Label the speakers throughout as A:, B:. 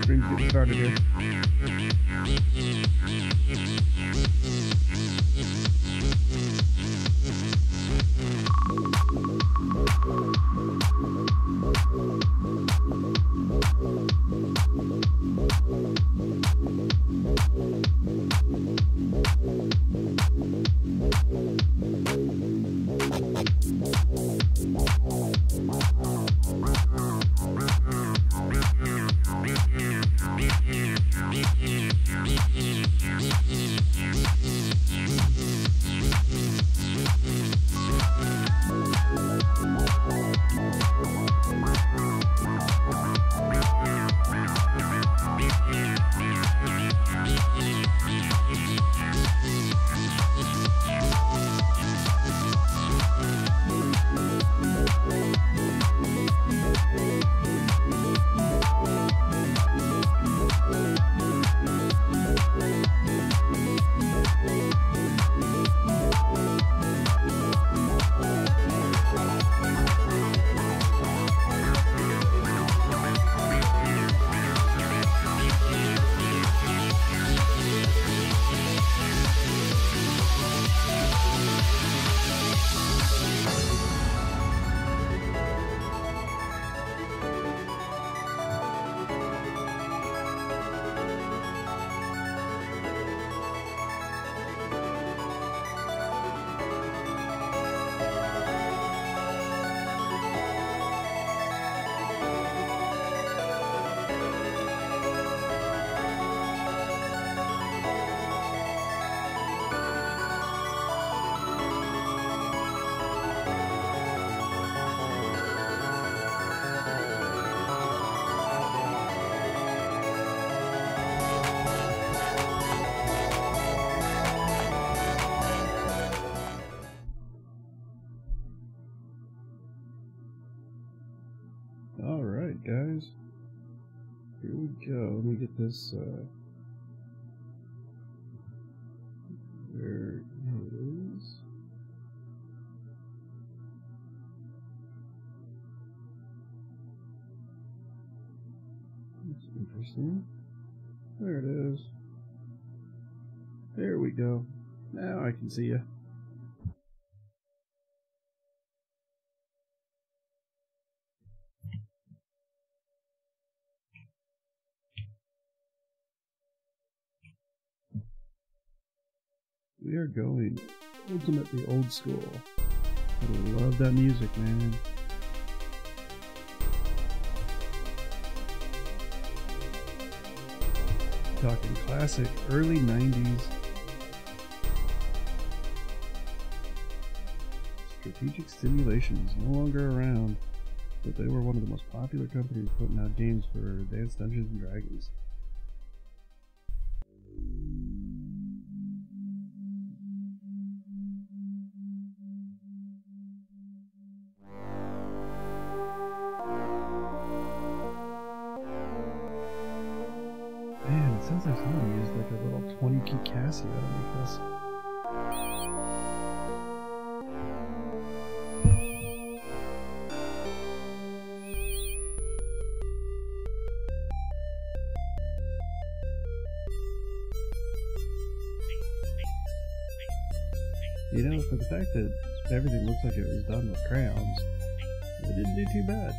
A: Stream's getting started here. Alright guys, here we go. Let me get this, there it is. That's interesting. There it is. There we go. Now I can see you. We are going ultimately old school. I love that music, man. Talking classic early 90s. Strategic Simulation is no longer around, but they were one of the most popular companies putting out games for Advanced Dungeons and Dragons. Man, it sounds like someone used like a little 20 key Casio to make this. You know, for the fact that everything looks like it was done with crayons, it didn't do too bad.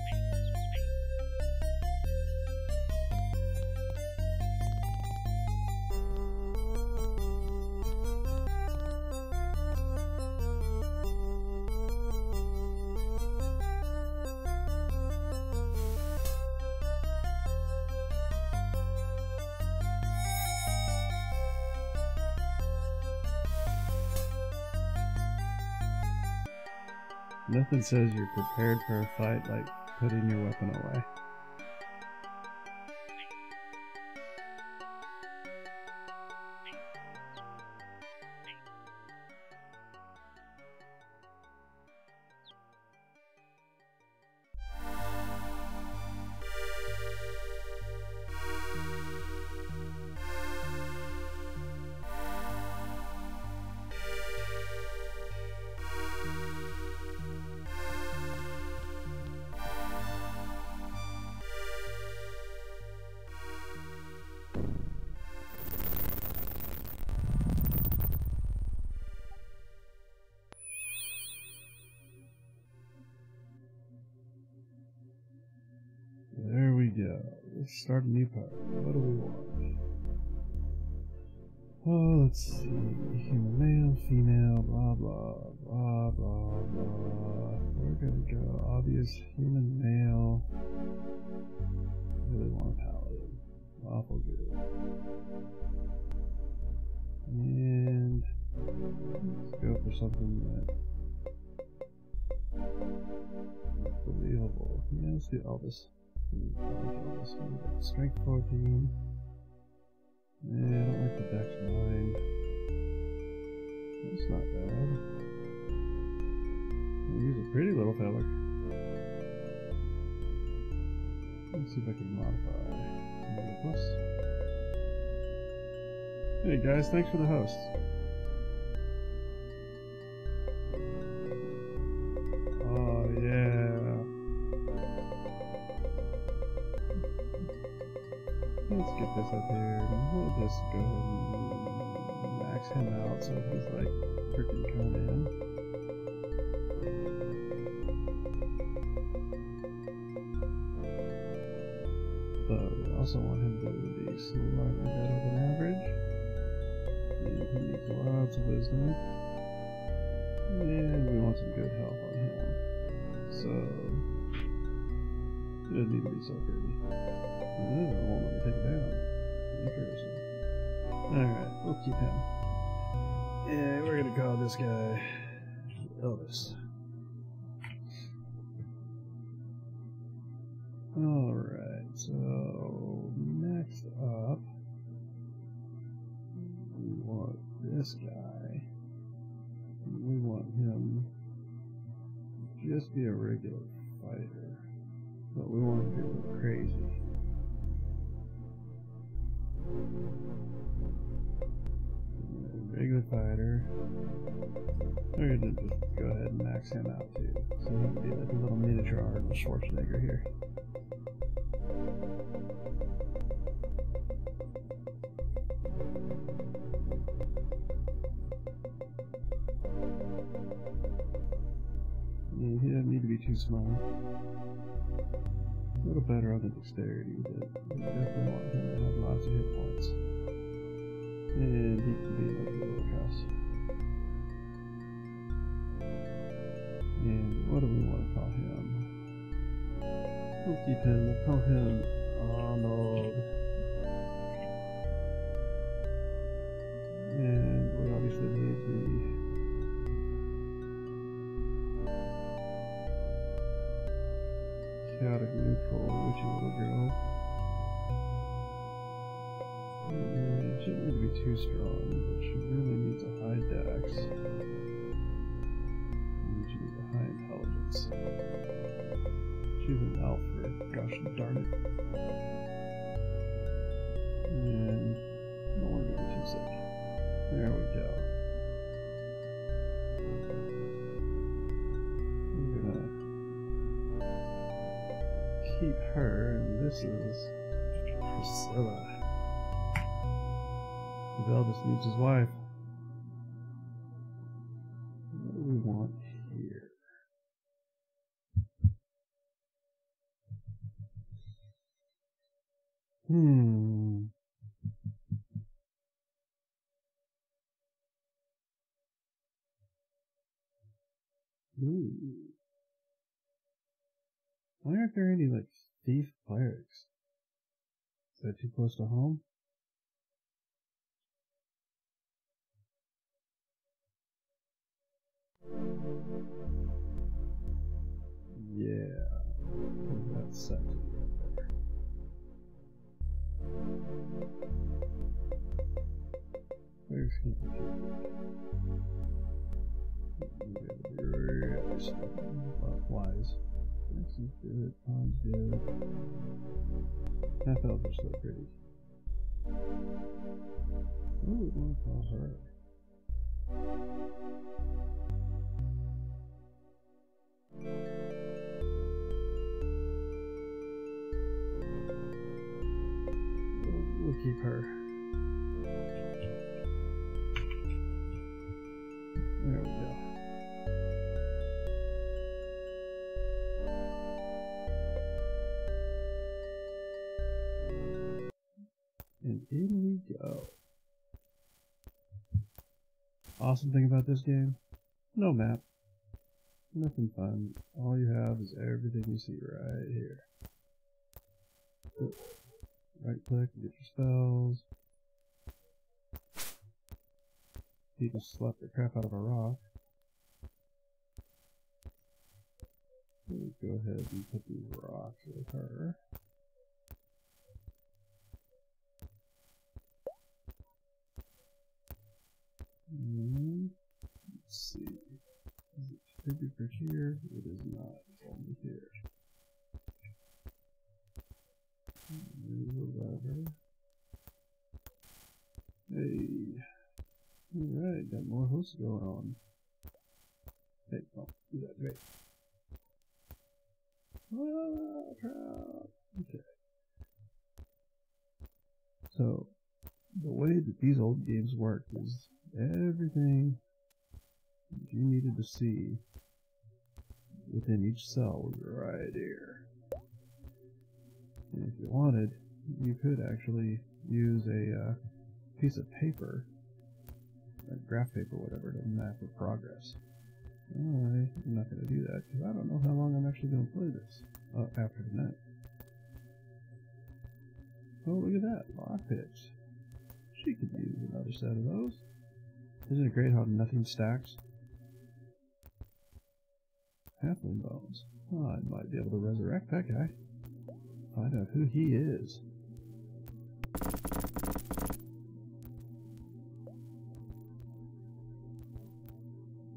A: Nothing says you're prepared for a fight like putting your weapon away. go. Let's start a new part. What do we want? Oh, let's see. Human male, female, blah, blah, blah, blah, blah. We're gonna go obvious human male. Really want a paladin. Awful good. And let's go for something that's believable. Yeah, let's do Elvis. Strength 14. Yeah, I don't like the Dex 9. That's not bad. Use a pretty little feather. Let's see if I can modify. Plus. Hey guys, thanks for the host. Oh yeah. Let's get this up here. We'll just go ahead and max him out so he's like freaking Conan. But we also want him to be slightly better than average. And he needs lots of wisdom. And we want some good health on him. So he doesn't need to be so pretty. Oh, it won't let me take it down. Interesting. Alright, we'll keep him. Yeah, we're gonna call this guy Elvis. Alright, so next up we want this guy. We want him to just be a regular fighter. But we want him to be a little crazy. Regular fighter. We're gonna just go ahead and max him out too. So he can be like a little miniature Arnold Schwarzenegger here. And he doesn't need to be too small. A little better on the dexterity, but we definitely want him to have lots of hit points. And he can be like a little house. And what do we want to call him? We'll keep him, we'll call him Arnold. And we obviously need the chaotic neutral witchy little girl. And she doesn't need to be too strong, but she really needs a high dex. And she needs a high intelligence. She's an elf for gosh darn it. And I don't want to get too sick. There we go. We're gonna keep her, and this is Priscilla. Elvis needs his wife. What do we want here? Ooh. Why aren't there any, like, thief clerics? Is that too close to home? Yeah, that's sexy right there. Where's he? Really flies. This is good. Tom's good. Half elves are so pretty. Ooh, we want to call her. We'll keep her. There we go. And in we go. Awesome thing about this game, no map. Nothing fun. All you have is everything you see right here. Right click, get your spells. You can slap the crap out of a rock. We'll go ahead and put these rocks with her. Let's see. Is it maybe for here? It is not. It's only here. There's a lever. Hey. Alright, got more hosts going on. Hey, oh, do that, great. Ah, crap. Okay. So, the way that these old games work is everything that you needed to see within each cell was right here. And if you wanted, you could actually use a piece of paper, like graph paper or whatever, to map your progress. I'm not going to do that because I don't know how long I'm actually going to play this after tonight. Oh, look at that, lockpicks. She could use another set of those. Isn't it great how nothing stacks? Halfling bones. Oh, I might be able to resurrect that guy. Find out who he is.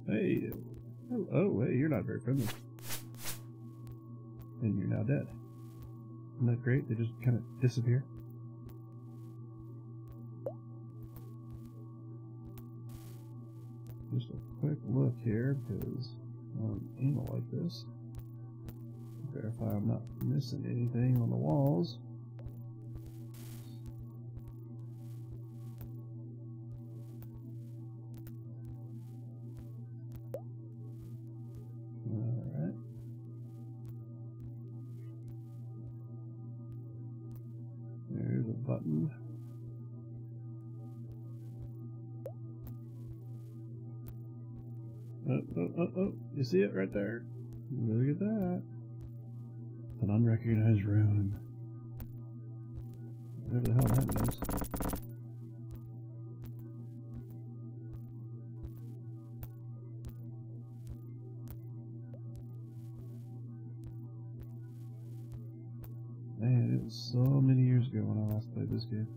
A: Hey, oh, hey, you're not very friendly. And you're now dead. Isn't that great? They just kind of disappear. Just a quick look here, because I'm anal like this. Verify I'm not missing anything on the walls. Alright. There's a button. Oh, you see it right there? Look at that. An unrecognized rune. Whatever the hell that means. Man, it was so many years ago when I last played this game.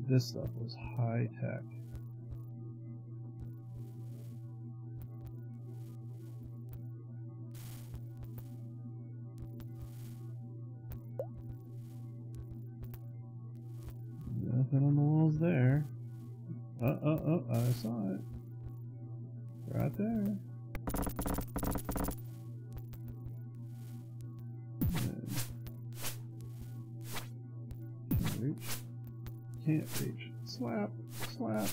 A: This stuff was high tech. Nothing on the walls there. Oh, I saw it. Right there. Can't reach. Can't reach. Slap. Slap.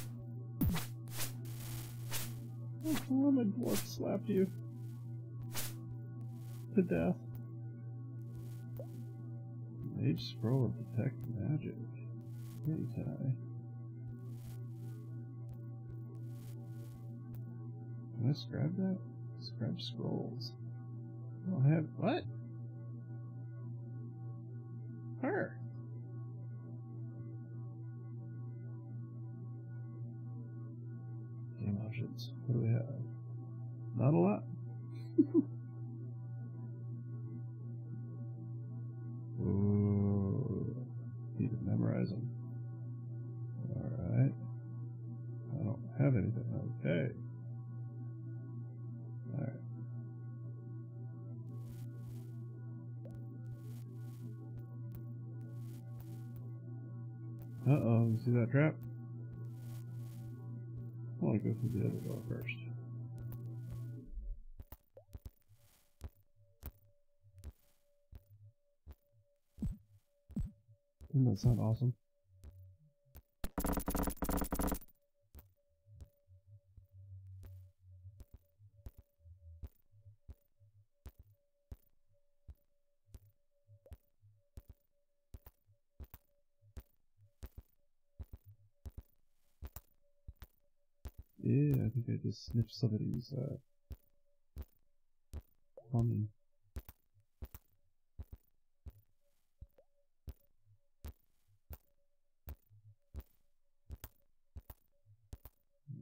A: Oh, my dwarf slapped you. To death. Mage scroll of detect magic. Can I scribe that? Scribe scrolls. I don't have. What? Her. Game options. What do we have? Not a lot. Ooh. Need to memorize them. Alright. I don't have anything. Okay. Alright. Uh-oh, you see that trap? I want to go through the other door first. Doesn't that sound awesome? did. I think I just sniffed somebody's plumbing.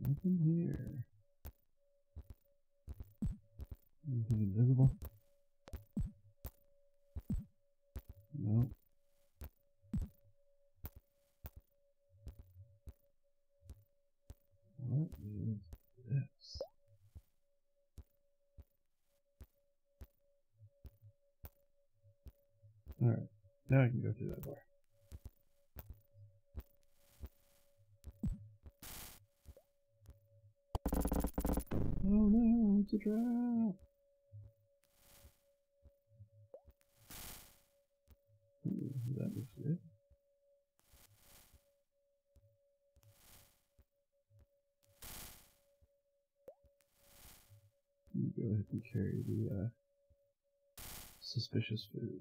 A: Nothing here. Anything invisible? No. What is this? Alright, now I can go through that door. Oh no, it's a trap! Ooh, that looks good. You go ahead and carry the suspicious food.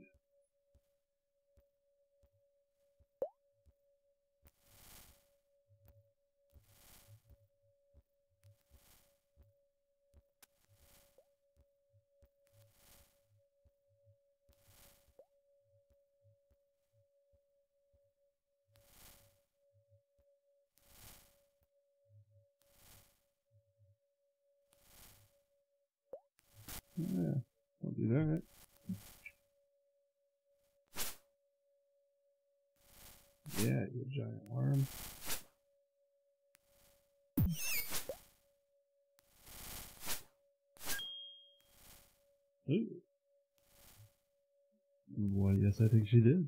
A: Yeah, I'll do that. Yeah, you giant worm. Ooh. Well, yes, I think she did.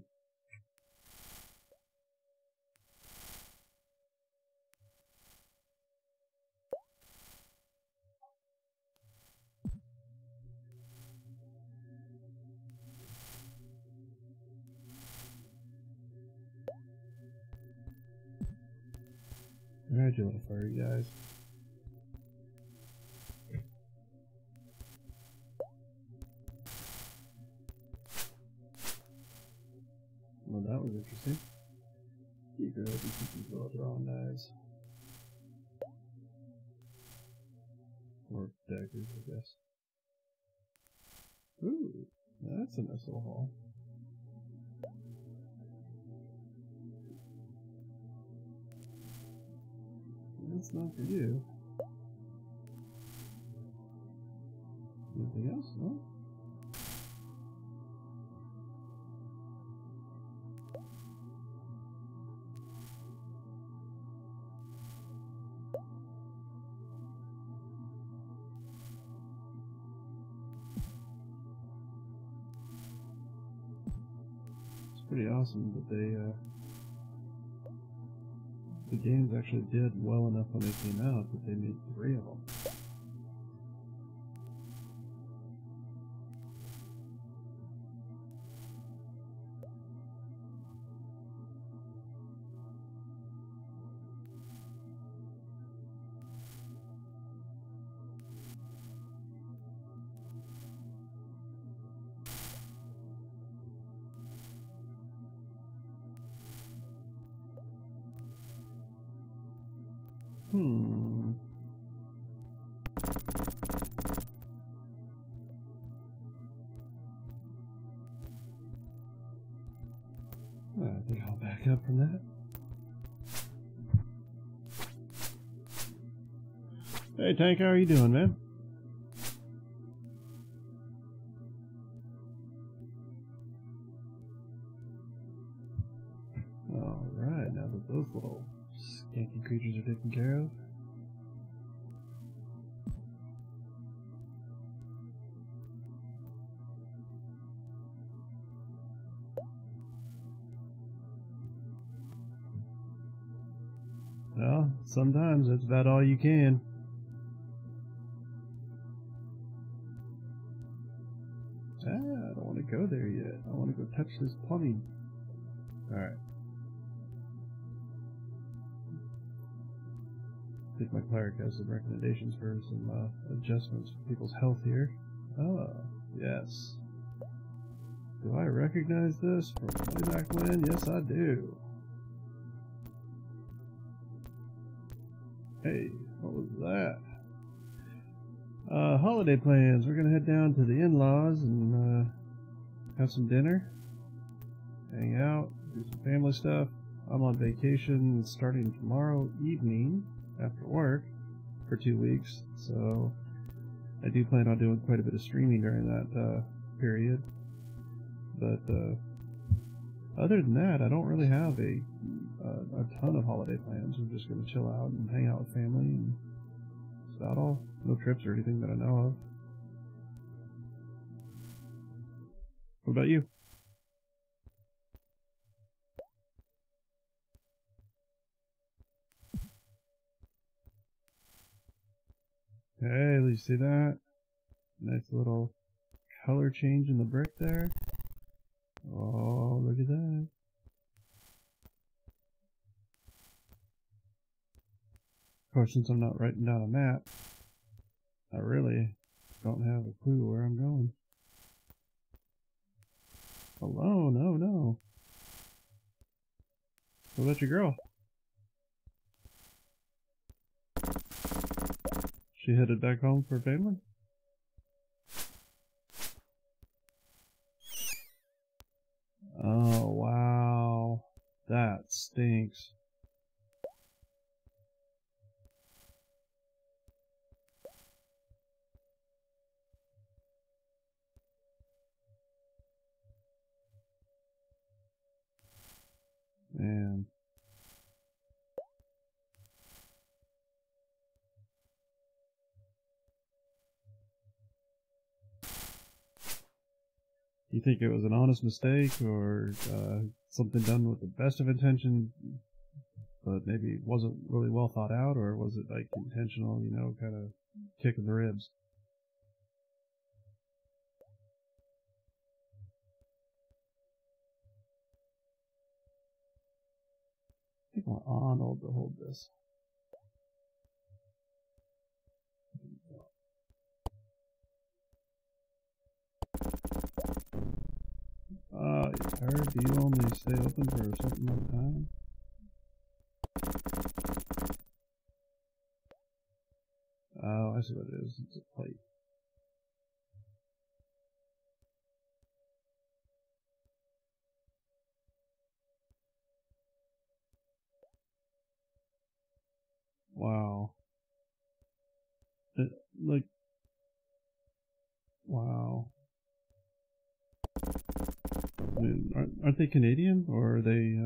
A: Alright, you little furry guys. Well, that was interesting. You go ahead and keep these little drawn knives. Or daggers, I guess. Ooh, that's a nice little haul. That's not for you. Anything else? No? It's pretty awesome that they, the games actually did well enough when they came out that they made 3 of them. I think I'll back up from that. Hey Tank, how are you doing, man? Alright, now that those little skanky creatures are taken care of. Well, sometimes that's about all you can. I don't want to go there yet. I want to go touch this plumbing. Alright. I think my cleric has some recommendations for some adjustments for people's health here. Oh, yes. Do I recognize this from way back when? Yes, I do. Hey, What was that? Holiday plans. We're gonna head down to the in-laws and have some dinner, hang out, do some family stuff. I'm on vacation starting tomorrow evening after work for 2 weeks, so I do plan on doing quite a bit of streaming during that period. But other than that, I don't really have a ton of holiday plans. I'm just going to chill out and hang out with family, and that's about all. No trips or anything that I know of. What about you? Hey, you see that? Nice little color change in the brick there. Oh, look at that. Of course, since I'm not writing down a map, I really don't have a clue where I'm going. Alone? Oh no. What about your girl? She headed back home for family? Oh wow. That stinks. Man. You think it was an honest mistake or something done with the best of intention, but maybe wasn't really well thought out, or was it like intentional, you know, kind of kick in the ribs? I think I want Arnold to hold this. It's hard. Do you only stay open for a certain amount of time? Oh, I see what it is. It's a plate. Wow. Like, wow. I mean, aren't they Canadian, or are they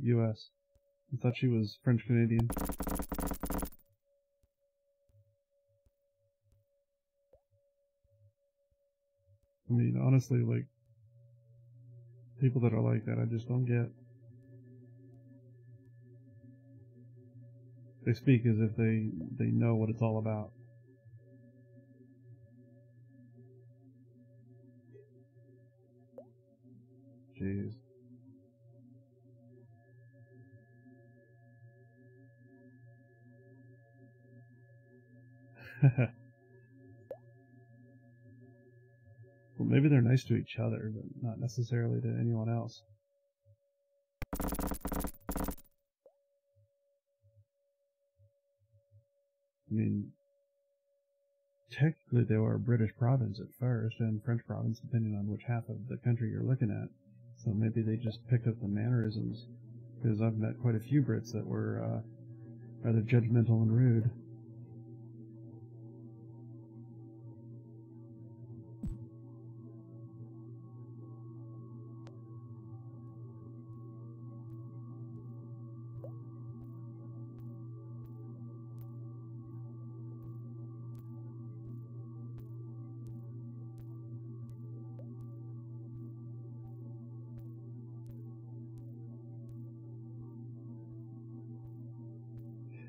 A: U.S.? I thought she was French Canadian. I mean, honestly, like, people that are like that, I just don't get. They speak as if they know what it's all about. Jeez. Well, maybe they're nice to each other, but not necessarily to anyone else. I mean, technically they were a British province at first, and French province, depending on which half of the country you're looking at. So maybe they just picked up the mannerisms, because I've met quite a few Brits that were rather judgmental and rude.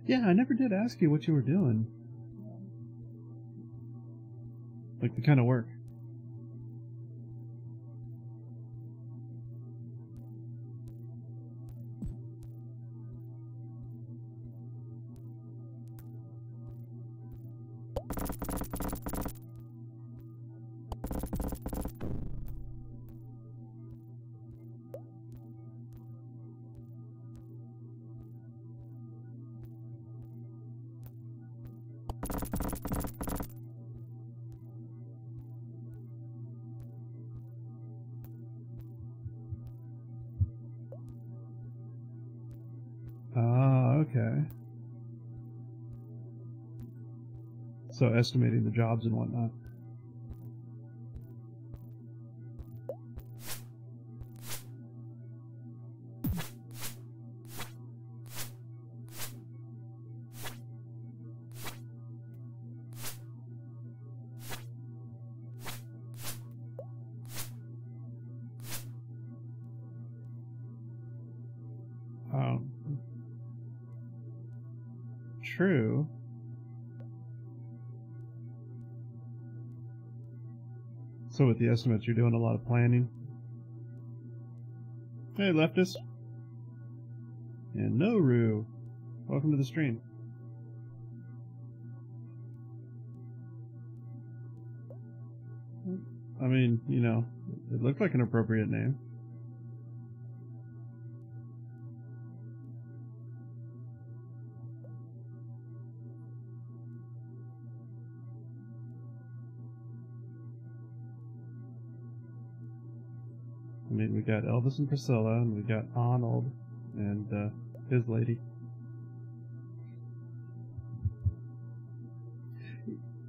A: Yeah, I never did ask you what you were doing. Like the kind of work. Ah, okay. So estimating the jobs and whatnot. True. So with the estimates, you're doing a lot of planning. Hey, leftist. And Noru. Welcome to the stream. I mean, you know, it looked like an appropriate name. I mean, we got Elvis and Priscilla, and we got Arnold and his lady.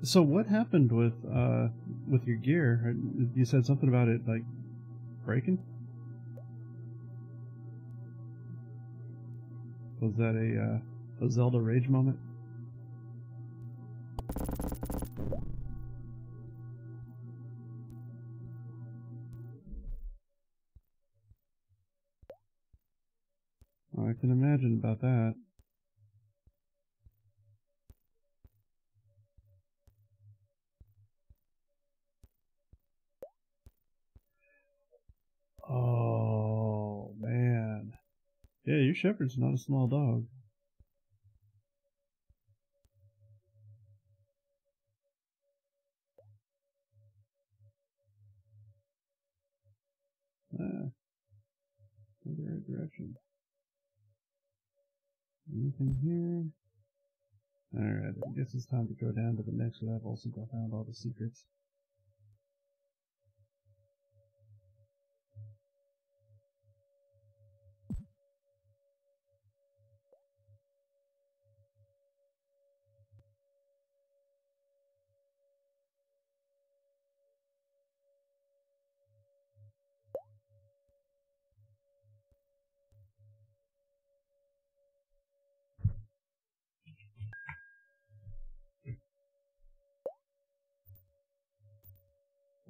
A: So what happened with your gear? You said something about it like breaking. Was that a Zelda rage moment? I can imagine about that. Oh, man. Yeah, your shepherd's not a small dog. In the right direction. Anything here? Alright, I guess it's time to go down to the next level since I found all the secrets.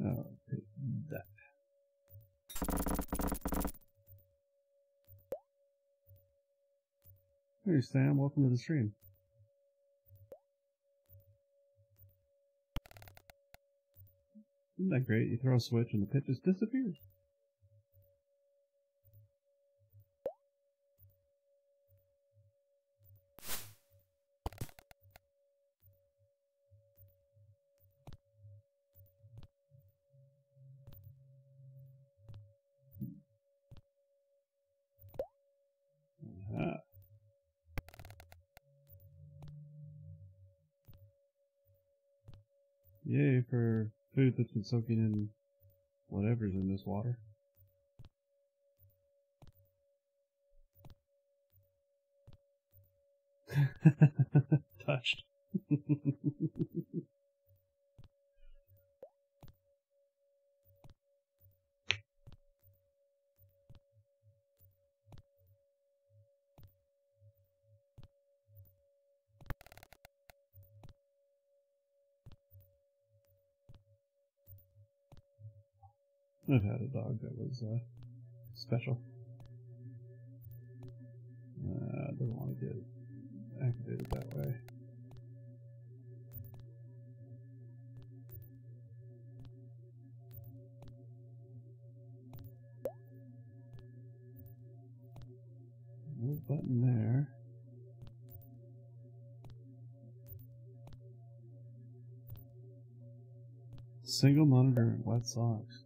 A: Oh, take that. Hey Sam, welcome to the stream. Isn't that great? You throw a switch and the pit just disappears. Yay for food that's been soaking in whatever's in this water. Touched. I've had a dog that was special. Doesn't want to get activated that way. No button there. Single monitor and wet socks.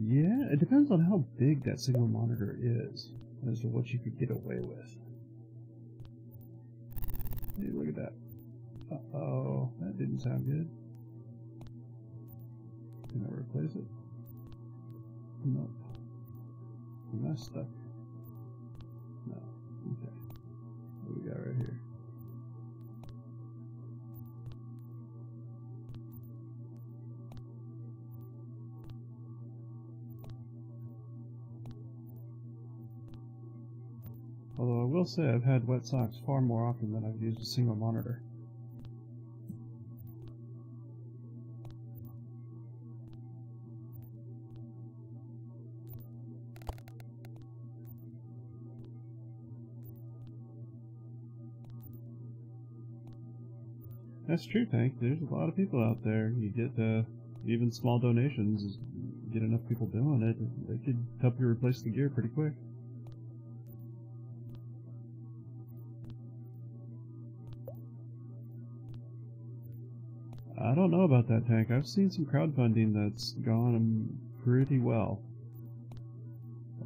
A: Yeah, it depends on how big that single monitor is as to what you could get away with. Hey, look at that. Uh-oh, that didn't sound good. Can I replace it? Nope. Am I stuck? No. Okay. What do we got right here? Although I will say I've had wet socks far more often than I've used a single monitor. That's true, Tank. There's a lot of people out there. You get even small donations. Get enough people doing it, they could help you replace the gear pretty quick. I don't know about that, Tank. I've seen some crowdfunding that's gone pretty well.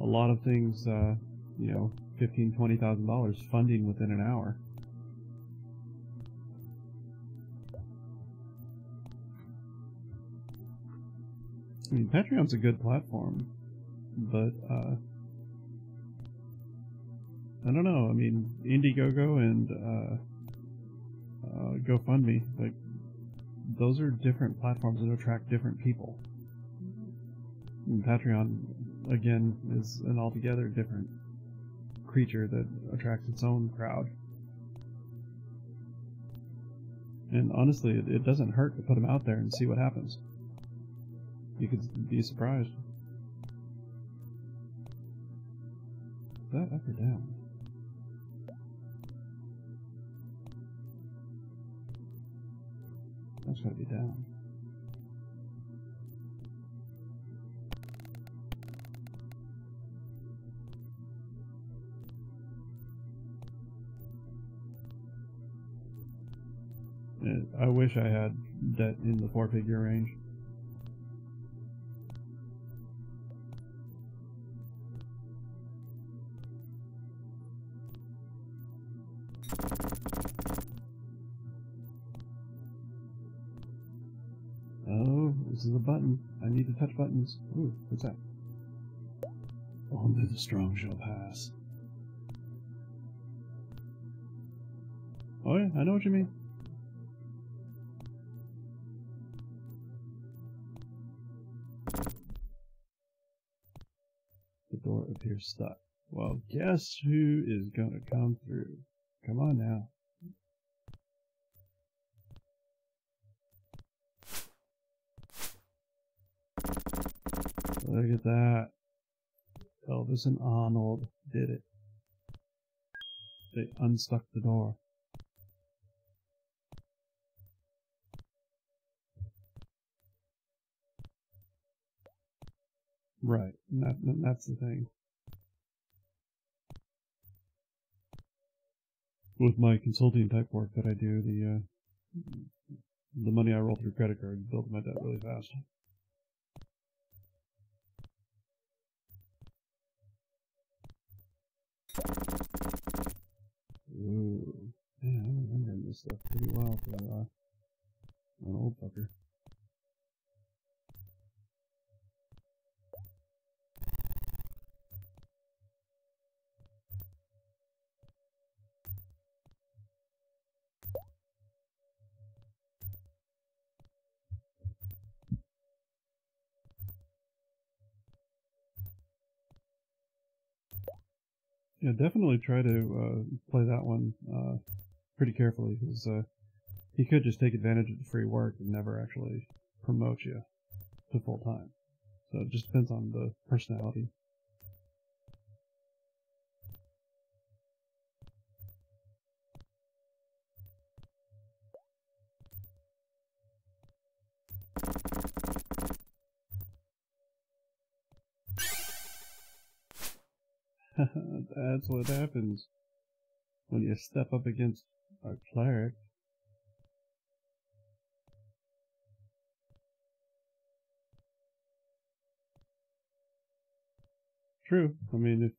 A: A lot of things, you know, $15,000, $20,000 funding within an hour. I mean, Patreon's a good platform, but, I don't know. I mean, Indiegogo and, GoFundMe, like, those are different platforms that attract different people. And Patreon, again, is an altogether different creature that attracts its own crowd. And honestly, it doesn't hurt to put them out there and see what happens. You could be surprised. Is that up or down? That's gotta be down. I wish I had debt in the 4-figure range. Oh, this is a button. I need to touch buttons. Ooh, what's that? Only the strong shall pass. Oh yeah, I know what you mean. The door appears stuck. Well, guess who is gonna come through? Come on now. Look at that. Elvis and Arnold did it. They unstuck the door. Right, that's the thing. With my consulting type work that I do, the money I roll through credit cards builds my debt really fast. Ooh, yeah, I'm remembering this stuff pretty well for an old fucker. Yeah, definitely try to play that one pretty carefully, because he could just take advantage of the free work and never actually promote you to full time. So it just depends on the personality. That's what happens when you step up against a cleric. True. I mean,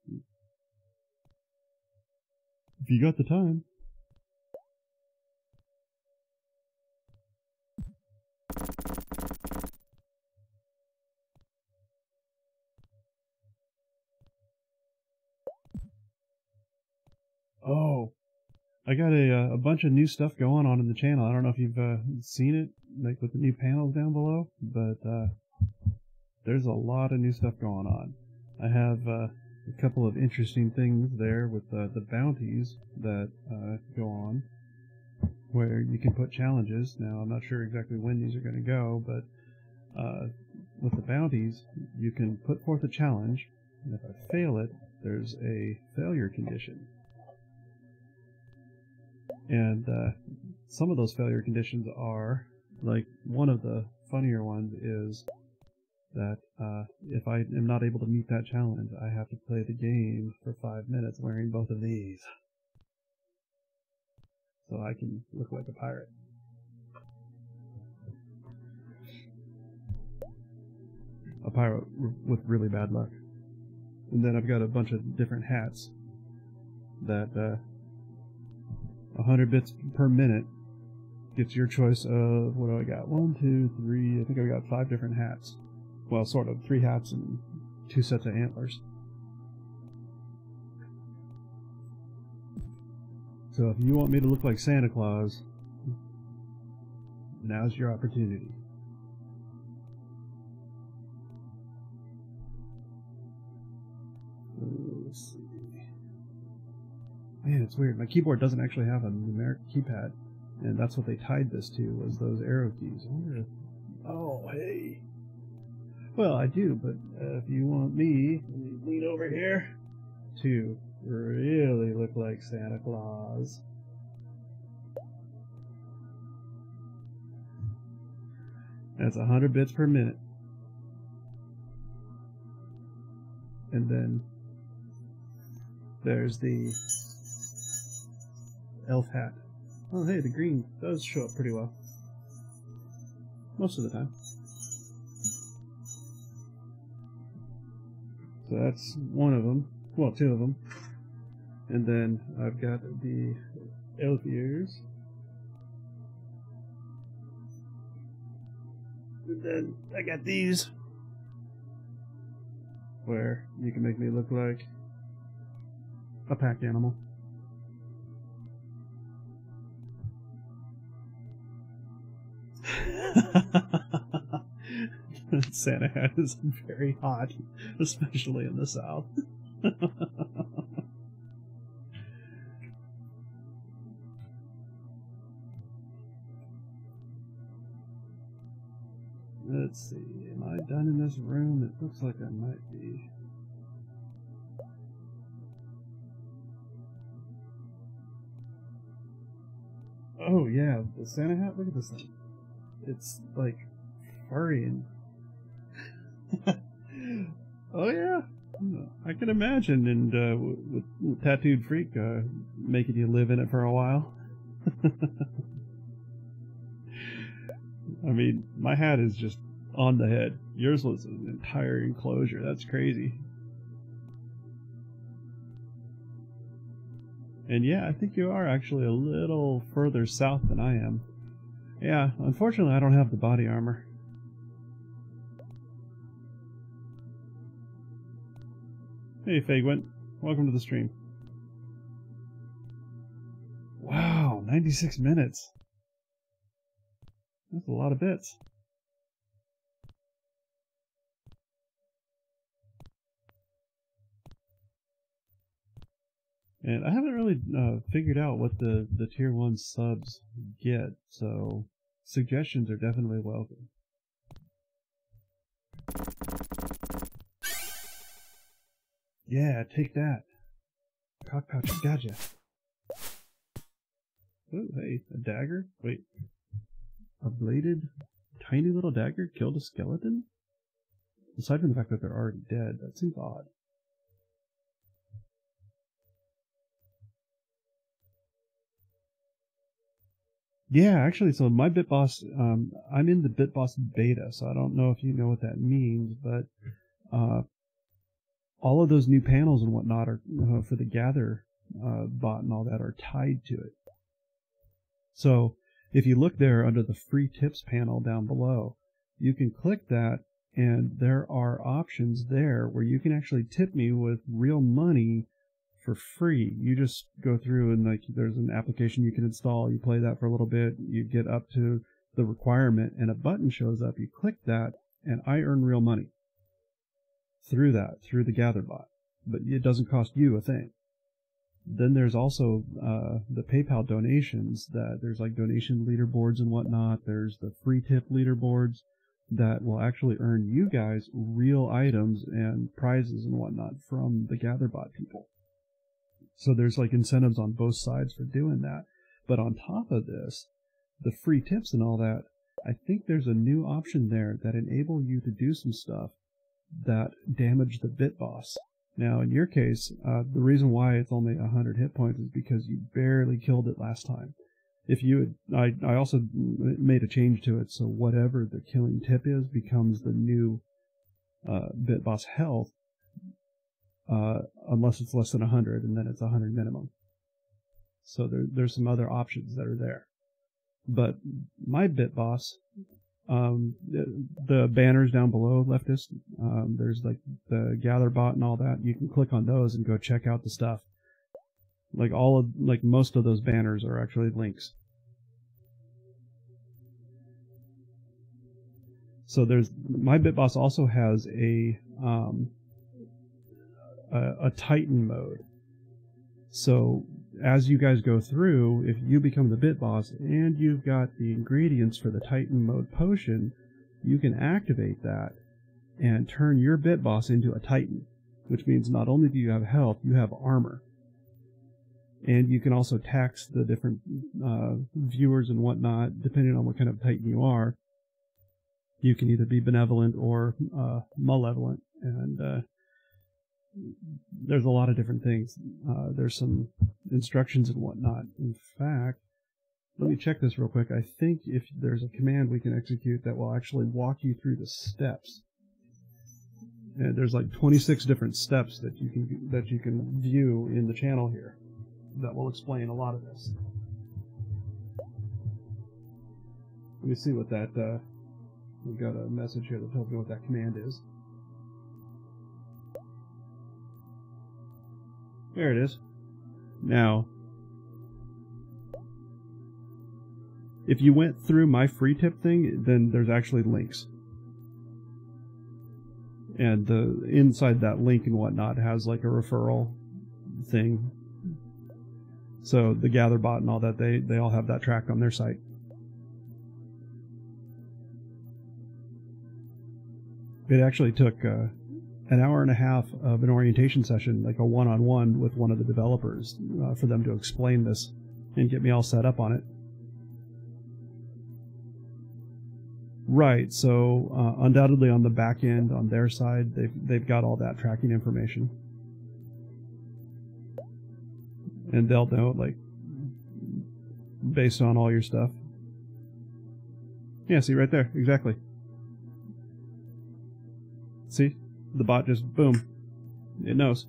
A: if you got the time. Oh, I got a bunch of new stuff going on in the channel. I don't know if you've seen it, like with the new panels down below, but there's a lot of new stuff going on. I have a couple of interesting things there with the bounties that go on, where you can put challenges. Now, I'm not sure exactly when these are going to go, but with the bounties, you can put forth a challenge, and if I fail it, there's a failure condition. And some of those failure conditions are, like, one of the funnier ones is that if I am not able to meet that challenge, I have to play the game for 5 minutes wearing both of these. So I can look like a pirate. A pirate with really bad luck. And then I've got a bunch of different hats that 100 bits per minute gets your choice of, what do I got? 1, 2, 3, I think I got 5 different hats. Well, sort of, 3 hats and 2 sets of antlers. So if you want me to look like Santa Claus, now's your opportunity. Let's see. Man, it's weird. My keyboard doesn't actually have a numeric keypad, and that's what they tied this to, was those arrow keys. I wonder if... Oh, hey. Well, I do, but if you want me, let me lean over here to really look like Santa Claus. That's 100 bits per minute. And then there's the elf hat. Oh, hey, the green does show up pretty well. Most of the time. So that's one of them. Well, 2 of them. And then I've got the elf ears. And then I got these, where you can make me look like a pack animal. Santa hat is very hot, especially in the South. Let's see, am I done in this room? It looks like I might be. Oh yeah, the Santa hat, look at this thing. It's like furry and... Oh yeah, I can imagine, and with Tattooed Freak making you live in it for a while. I mean, my hat is just on the head. Yours was an entire enclosure. That's crazy. And yeah, I think you are actually a little further south than I am. Yeah, unfortunately I don't have the body armor. Hey Fagwent, welcome to the stream. Wow, 96 minutes. That's a lot of bits. And I haven't really figured out what the tier 1 subs get, so suggestions are definitely welcome. Yeah, take that. Cockpouch, gotcha. Oh, hey, a dagger? Wait. A bladed, tiny little dagger killed a skeleton? Aside from the fact that they're already dead, that seems odd. Yeah, actually, so my BitBoss, I'm in the BitBoss beta, so I don't know if you know what that means, but all of those new panels and whatnot are for the Gather bot and all that are tied to it. So if you look there under the free tips panel down below, you can click that, and there are options there where you can actually tip me with real money for free. You just go through and like there's an application you can install. You play that for a little bit. You get up to the requirement, and a button shows up. You click that, and I earn real money through that, through the GatherBot. But it doesn't cost you a thing. Then there's also the PayPal donations. That there's like donation leaderboards and whatnot. There's the free tip leaderboards that will actually earn you guys real items and prizes and whatnot from the GatherBot people. So there's like incentives on both sides for doing that. But on top of this, the free tips and all that, I think there's a new option there that enable you to do some stuff that damage the BitBoss. Now, in your case, the reason why it's only 100 hit points is because you barely killed it last time. If you had, I also made a change to it, so whatever the killing tip is becomes the new BitBoss health, unless it's less than 100, and then it's 100 minimum. So there's some other options that are there. But my BitBoss, the banners down below, leftist, there's like the GatherBot and all that. You can click on those and go check out the stuff. Like most of those banners are actually links. So my BitBoss also has a Titan mode. So as you guys go through, if you become the BitBoss and you've got the ingredients for the Titan mode potion, you can activate that and turn your BitBoss into a Titan, which means not only do you have health, you have armor. And you can also tax the different viewers and whatnot, depending on what kind of Titan you are. You can either be benevolent or malevolent, and there's a lot of different things. There's some instructions and whatnot. In fact, let me check this real quick. I think if there's a command we can execute that will actually walk you through the steps. And there's like 26 different steps that you can view in the channel here that will explain a lot of this. Let me see what that. We've got a message here that tells me what that command is. There it is. Now, if you went through my free tip thing, then there's actually links. And inside that link and whatnot has like a referral thing. So the GatherBot and all that, they all have that tracked on their site. It actually took an hour and a half of an orientation session, like a one-on-one with one of the developers, for them to explain this and get me all set up on it. Right, so undoubtedly on the back end, on their side, they've got all that tracking information. And they'll know, like, based on all your stuff. Yeah, see right there, exactly. See? The bot just, boom, it knows.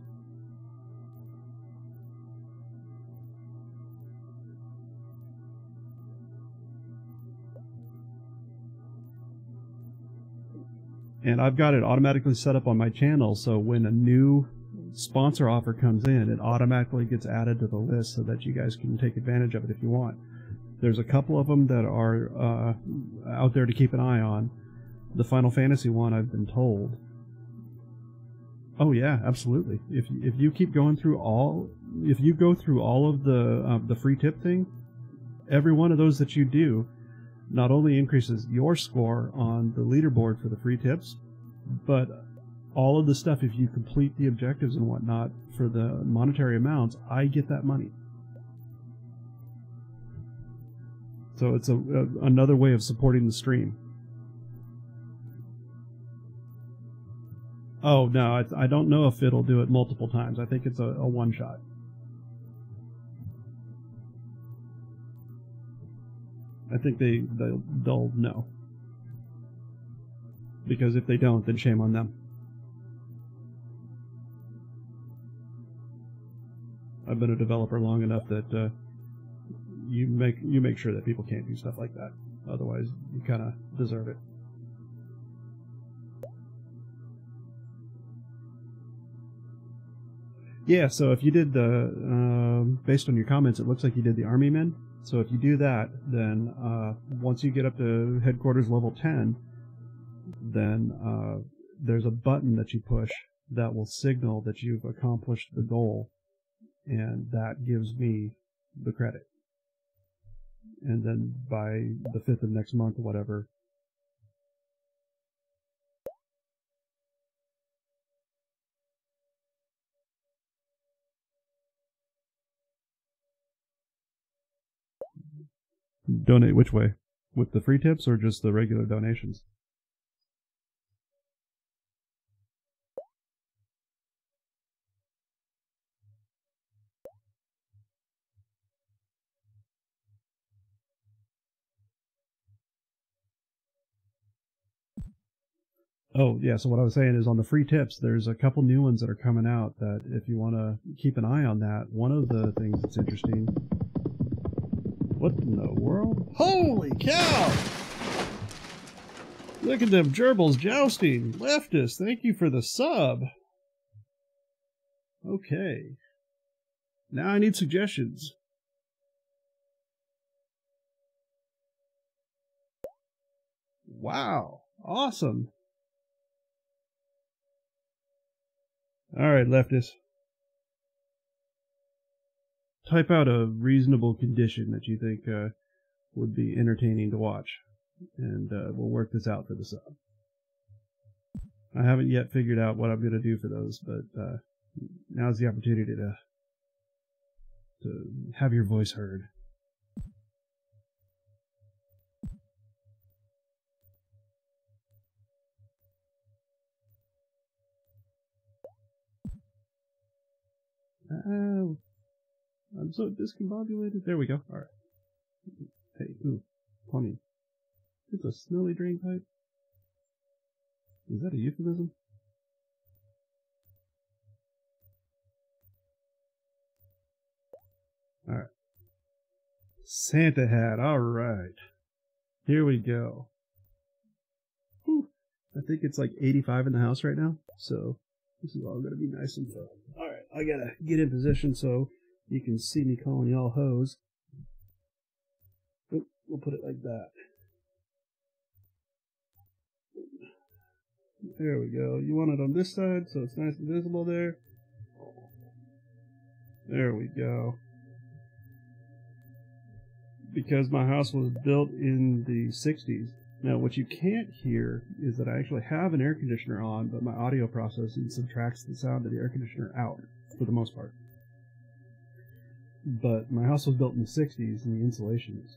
A: And I've got it automatically set up on my channel, so when a new sponsor offer comes in, it automatically gets added to the list so that you guys can take advantage of it if you want. There's a couple of them that are out there to keep an eye on. The Final Fantasy one, I've been told. Oh yeah, absolutely. If you keep going through if you go through all of the free tip thing, every one of those that you do not only increases your score on the leaderboard for the free tips, but all of the stuff, if you complete the objectives and whatnot for the monetary amounts, I get that money. So it's another way of supporting the stream. Oh, no, I don't know if it'll do it multiple times. I think it's a one-shot. I think they'll know. Because if they don't, then shame on them. I've been a developer long enough that you make sure that people can't do stuff like that. Otherwise, you kind of deserve it. Yeah, so if you did the, based on your comments, it looks like you did the Army Men. So if you do that, then once you get up to headquarters level 10, then there's a button that you push that will signal that you've accomplished the goal, and that gives me the credit. And then by the 5th of next month or whatever, donate which way? With the free tips or just the regular donations? Oh, yeah, so what I was saying is on the free tips, there's a couple new ones that are coming out that if you want to keep an eye on that, one of the things that's interesting... What in the world? Holy cow! Look at them gerbils jousting. Leftist, thank you for the sub. Okay. Now I need suggestions. Wow. Awesome. Alright, leftist. Type out a reasonable condition that you think would be entertaining to watch. And we'll work this out for the sub. I haven't yet figured out what I'm going to do for those, but now's the opportunity to have your voice heard. I'm so discombobulated. There we go. Alright. Hey, ooh, plumbing. It's a smelly drain pipe. Is that a euphemism? Alright. Santa hat, alright. Here we go. Whew. I think it's like 85 in the house right now, so this is all going to be nice and fun. Alright, I gotta get in position so you can see me calling y'all hoes. Oop, we'll put it like that. There we go. You want it on this side so it's nice and visible there. There we go. Because my house was built in the 60s. Now what you can't hear is that I actually have an air conditioner on, but my audio processing subtracts the sound of the air conditioner out, for the most part. But my house was built in the 60s and the insulation is...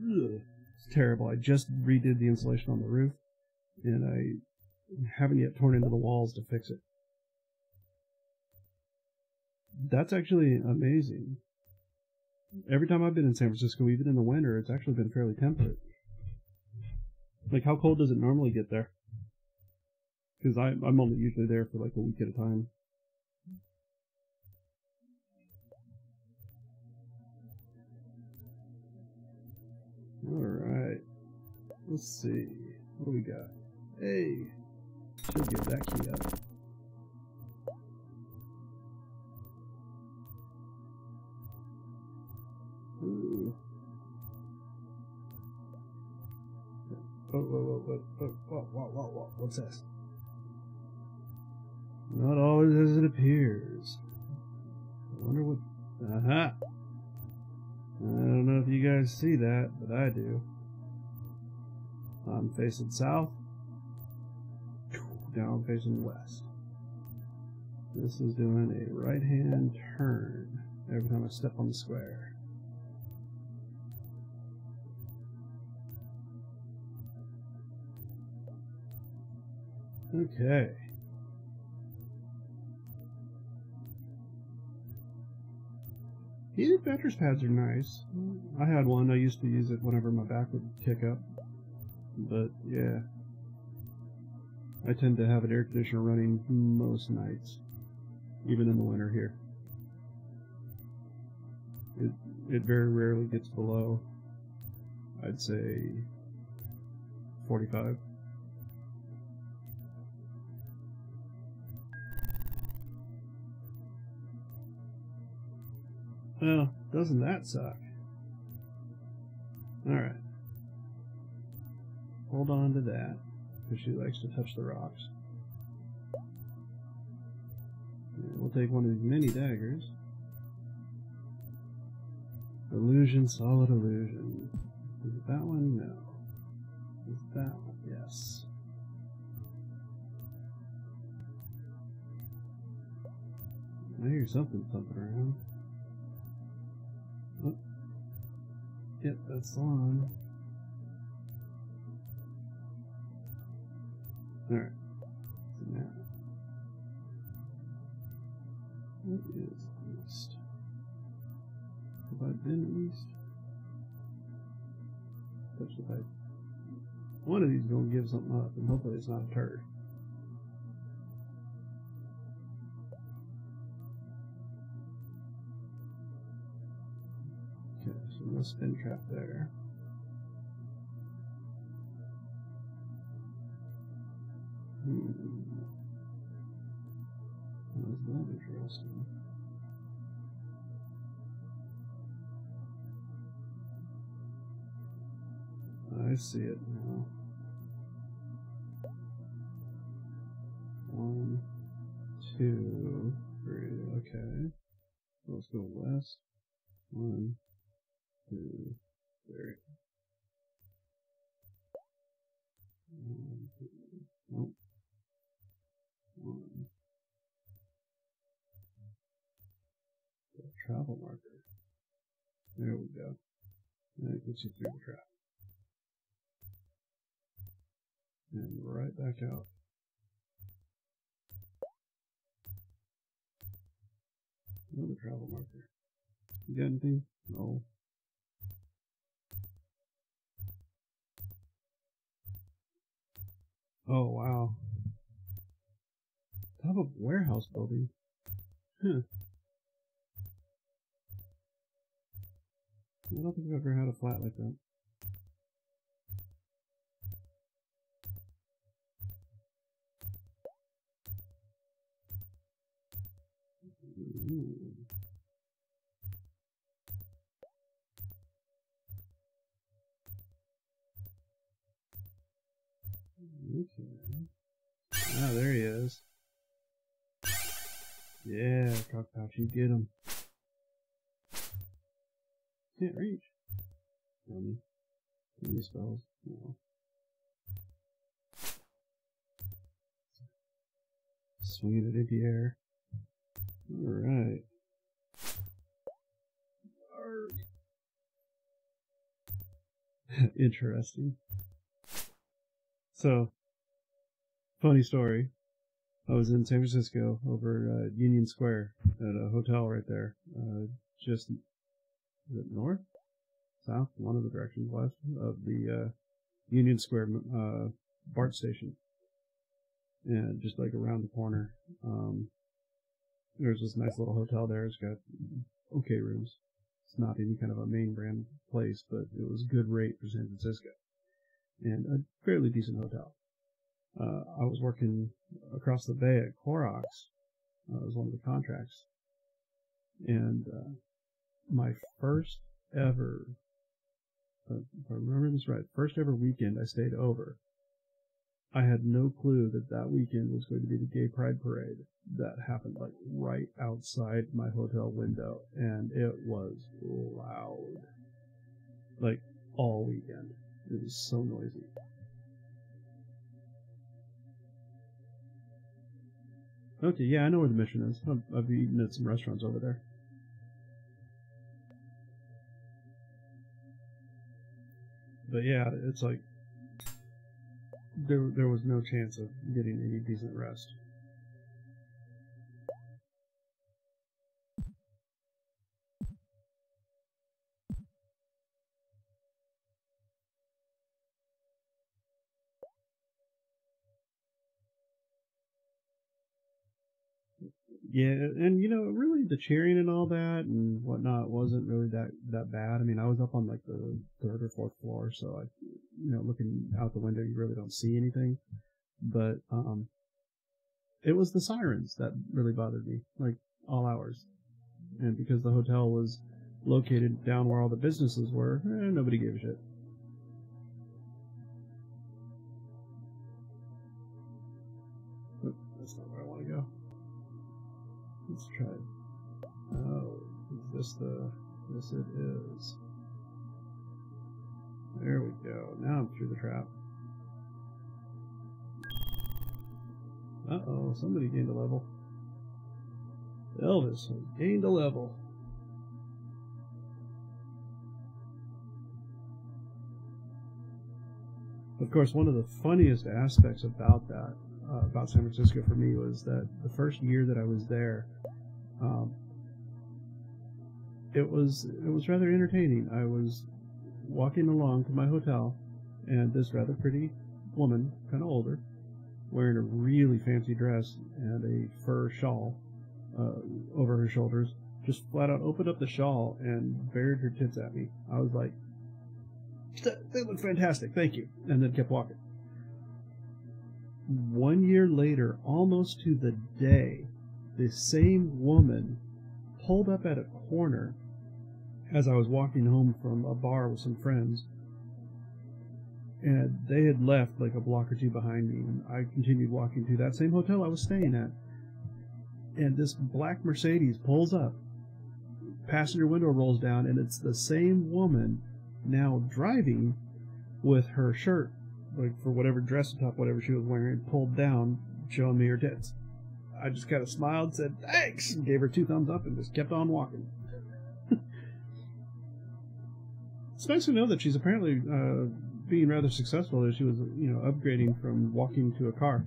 A: Ugh, it's terrible. I just redid the insulation on the roof, and I haven't yet torn into the walls to fix it. That's actually amazing. Every time I've been in San Francisco, even in the winter, it's actually been fairly temperate. Like, how cold does it normally get there? Because I'm only usually there for like a week at a time. Alright. Let's see. What do we got? Hey! Should get that key up. Ooh. Whoa. What's this? Not always as it appears. I wonder what... Aha! I don't know if you guys see that, but I do. I'm facing south. Now I'm facing west. This is doing a right-hand turn every time I step on the square. Okay. Heated mattress pads are nice. I had one. I used to use it whenever my back would kick up. But, yeah. I tend to have an air conditioner running most nights. Even in the winter here. It very rarely gets below, I'd say, 45. Well, doesn't that suck? Alright. Hold on to that, because she likes to touch the rocks. And we'll take one of these mini daggers. Illusion, solid illusion. Is it that one? No. Is it that one? Yes. I hear something thumping around. Oh. Yep, that's the one. Alright. So now. What is east? Have I been east? Touch the pipe. One of these is going to give something up, and hopefully it's not a turd. Okay, so no spin trap there. That's that interesting. I see it now. 1, 2, 3. Okay. Let's go west. 1, 2, 3. 1, 2. Nope. 1. Travel marker. There we go. That gets you through the trap. And right back out. Another travel marker. You got anything? No. Oh, wow. Top of warehouse building. Huh. I don't think I've ever had a flat like that. Ooh. Okay. Ah, there he is. Yeah, Crockpouch, you get him. Can't reach. Any spells? No. Swinging it into the air. Alright. Interesting. So, funny story. I was in San Francisco over at Union Square at a hotel right there. Just, is it north? South? One of the directions west of the Union Square BART station. And just like around the corner. There's this nice little hotel there. It's got okay rooms. It's not any kind of a main brand place, but it was a good rate for San Francisco. And a fairly decent hotel. I was working across the bay at Clorox. It was one of the contracts. And my first ever, if I remember this right, first ever weekend I stayed over, I had no clue that that weekend was going to be the Gay Pride Parade that happened like right outside my hotel window, and it was loud. Like all weekend. It was so noisy. Okay, yeah, I know where the mission is. I've eaten at some restaurants over there. But yeah, it's like there was no chance of getting any decent rest. Yeah, and you know, really the cheering and all that and whatnot wasn't really that bad. I mean, I was up on like the 3rd or 4th floor, so looking out the window, you really don't see anything. But it was the sirens that really bothered me, like all hours. and because the hotel was located down where all the businesses were, nobody gave a shit. Oh, that's not where I want to go. Let's try it. Oh, is this the... Yes, it is. There we go. Now I'm through the trap. Uh-oh, somebody gained a level. Elvis has gained a level. Of course, one of the funniest aspects about that, about San Francisco for me, was that the first year that I was there, it was rather entertaining. I was walking along to my hotel, and this rather pretty woman, kind of older, wearing a really fancy dress and a fur shawl over her shoulders, just flat out opened up the shawl and bared her tits at me. I was like, they look fantastic, thank you, and then kept walking. 1 year later, almost to the day, the same woman pulled up at a corner as I was walking home from a bar with some friends, and they had left like a block or two behind me, and I continued walking to that same hotel I was staying at, and this black Mercedes pulls up, passenger window rolls down, and it's the same woman now driving with her shirt, like for whatever dress top, whatever she was wearing, pulled down, showing me her tits. I just kind of smiled, said thanks, and gave her 2 thumbs up, and just kept on walking. It's nice to know that she's apparently being rather successful, as she was, upgrading from walking to a car.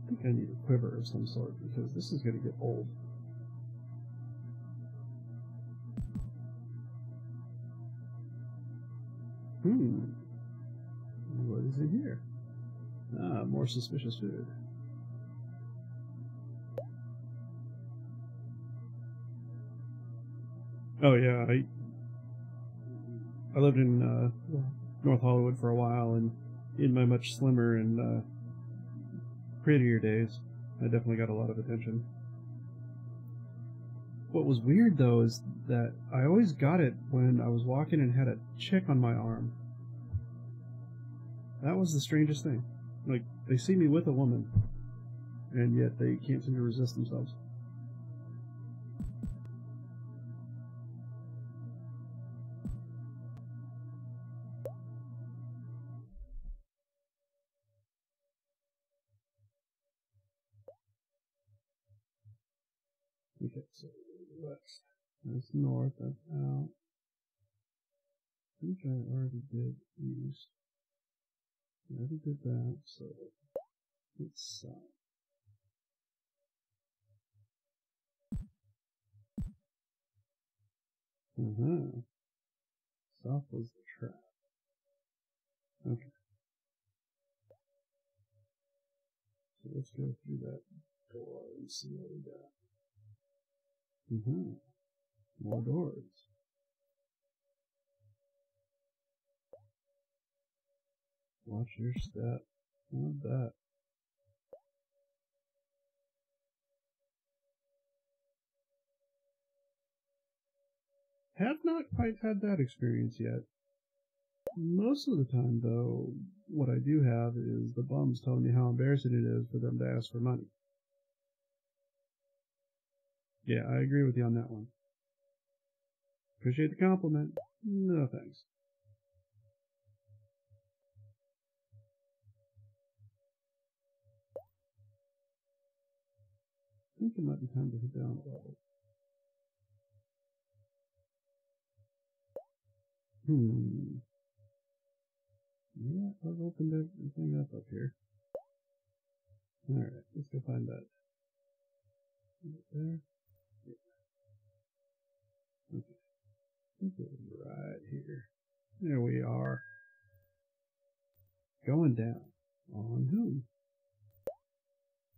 A: I think I need a quiver of some sort, because this is going to get old. What is in here? Ah, more suspicious food. Oh yeah, I lived in North Hollywood for a while, and in my much slimmer and prettier days, I definitely got a lot of attention. What was weird though is that I always got it when I was walking and had a chick on my arm. That was the strangest thing. Like, they see me with a woman, and yet they can't seem to resist themselves. Okay, so west. That's north, that's out. I think I already did east. I already did that, so it's south. South was the trap. Okay. So let's go through that door and see what we got. More doors. Watch your step. Not that. Have not quite had that experience yet. Most of the time, though, what I do have is the bums telling me how embarrassing it is for them to ask for money. Yeah, I agree with you on that one. Appreciate the compliment. No thanks. I think it might be time to hit down a level. Yeah, I've opened everything up here. Alright, let's go find that. Right there. Yeah. Okay. I think it was right here. There we are. Going down. On whom?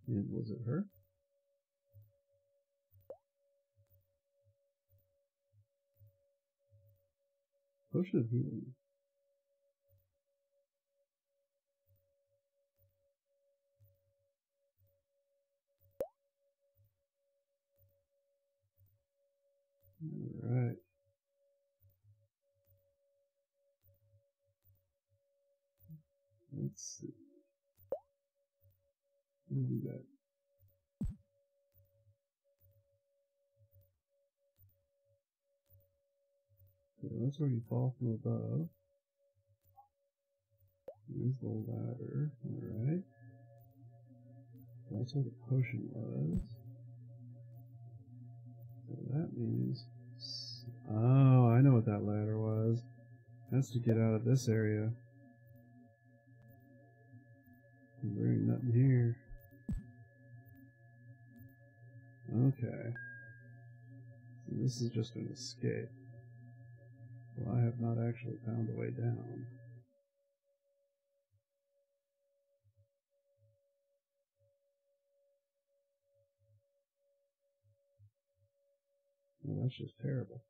A: And was it her? Potion of healing. Alright. Let's see. What do we got? So that's where you fall from above. Here's the ladder. Alright. That's where the potion was. So that means... Oh, I know what that ladder was. That's to get out of this area. There ain't nothing here. Okay. So this is just an escape. Well, I have not actually found a way down. Well, that's just terrible.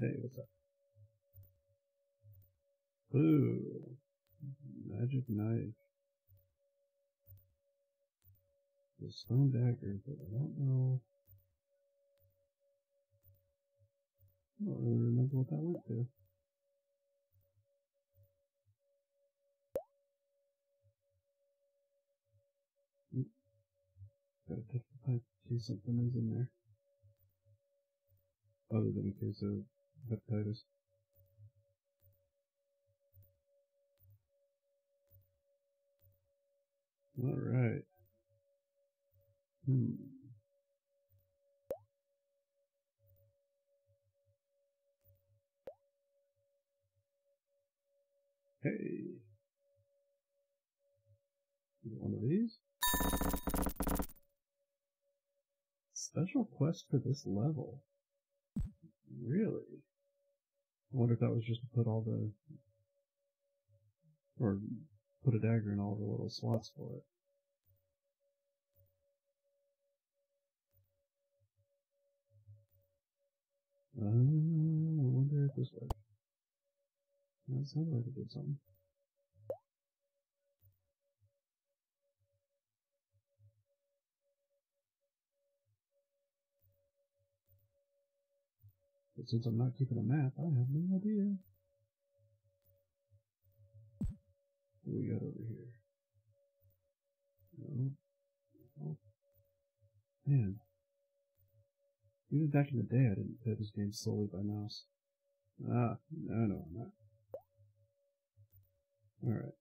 A: Hey, what's up? Ooh. Magic knife. The stone dagger, but I don't know. I don't really remember what that went to. Gotta take the pipe in case something is in there. Other than in case of hepatitis. Alright. Hey. One of these? Special quest for this level. Really? I wonder if that was just to put all the... or put a dagger in all the little slots for it. I wonder if this worked. That sounded like it did something. But since I'm not keeping a map, I have no idea. What do we got over here? No. Oh. Man. Even back in the day, I didn't play this game solely by mouse. Ah, no, I'm not. Alright.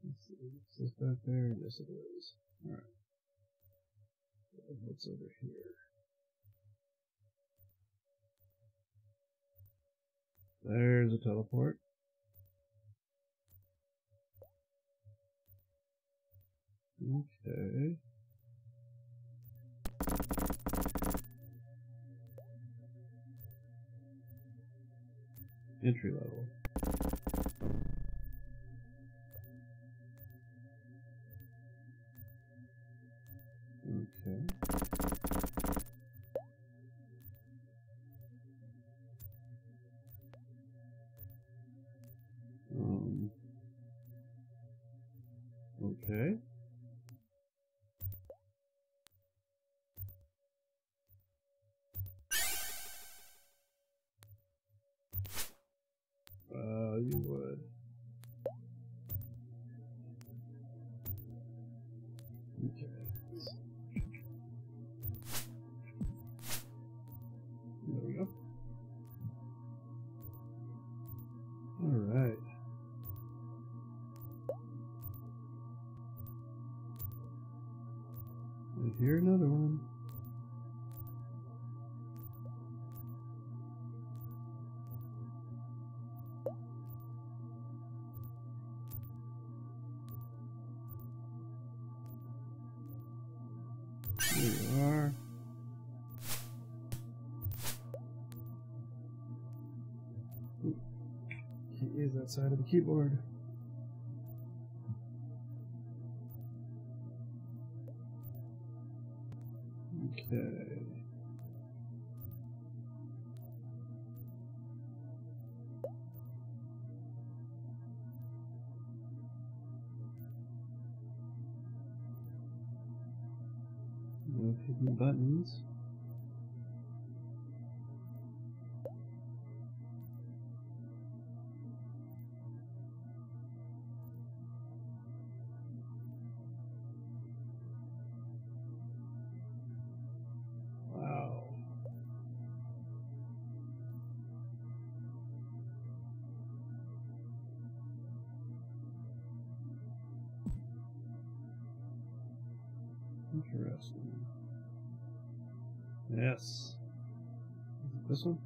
A: Let's see. Is this back there? Yes, it is. Alright. What's over here? There's a teleport. Okay. Entry level. Okay. Okay. You would. Okay. There we go. Alright. And here another one. Here we are. Ooh. Can't use that side of the keyboard. Okay. No hidden buttons. Wow. Interesting. Yes. Is it this one?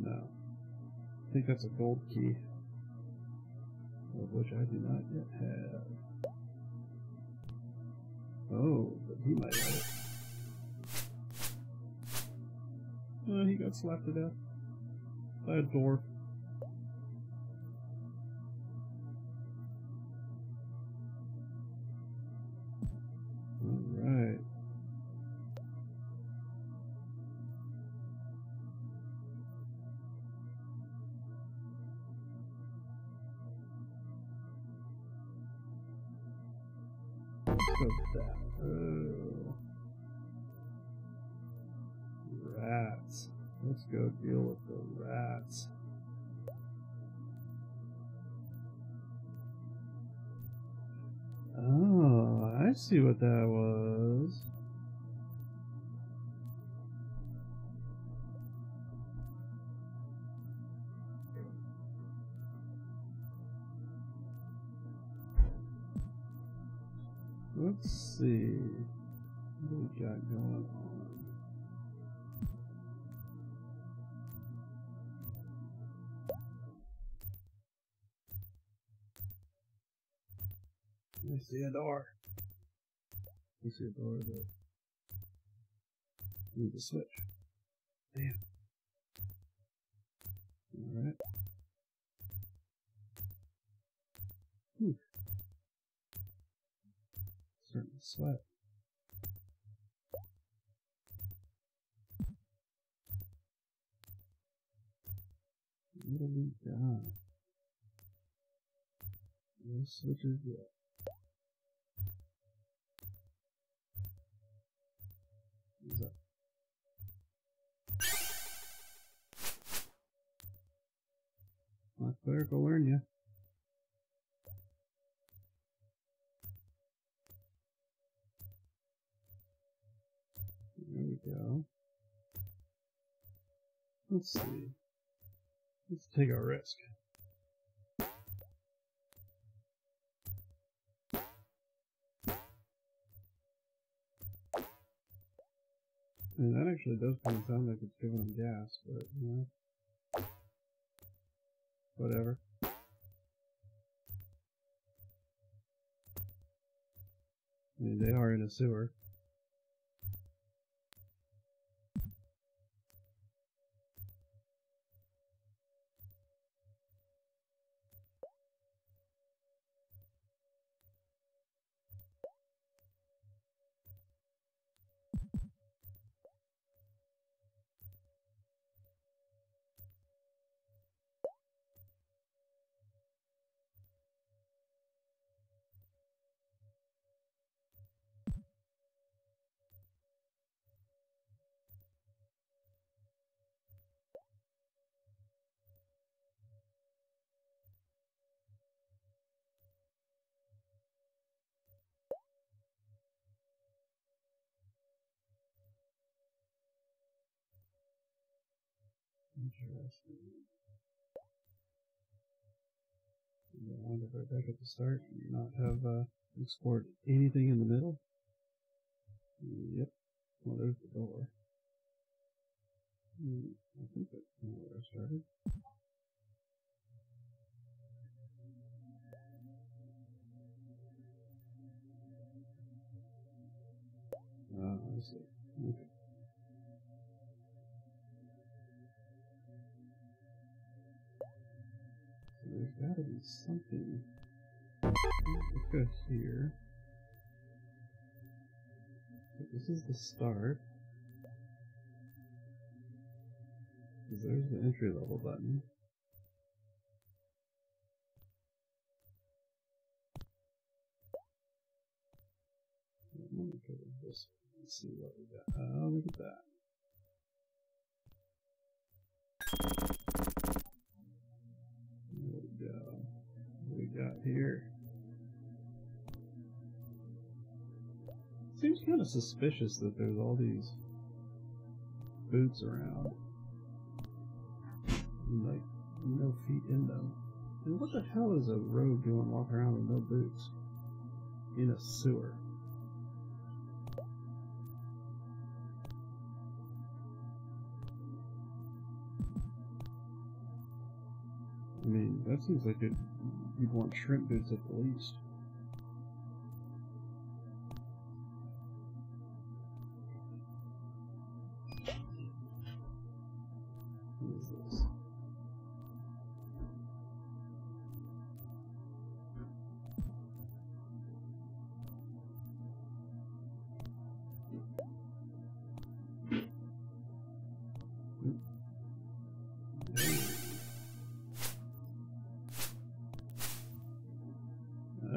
A: No. I think that's a gold key, of which I do not yet have. Oh, but he might have it. Oh, he got slapped to death by a dwarf. Alright. Let's go with that. Oh. Rats. Let's go deal with the rats. Oh, I see what that was. Let's see what we got going on. I see a door. I see a door that needs a switch. Damn. Alright. Starting to sweat. What do we got? No switches yet. What's up? My cleric will learn you. There we go. Let's see. Let's take a risk. And that actually does kind of sound like it's giving them gas, but you know, whatever. I mean, they are in a sewer. Interesting. I want to go back at the start and not have export anything in the middle. Yep. Well, there's the door. I think that's kind of where I started. I see. Okay. So there's gotta be something. Let's go here. So this is the start. Because there's the entry level button. me cover this. Let's see what we got. Oh, look at that. There we go. What we got here? Seems kind of suspicious that there's all these boots around. And, like, no feet in them. And what the hell is a rogue doing walking around with no boots? In a sewer. I mean, that seems like you'd want shrimp boots at the least. What is this?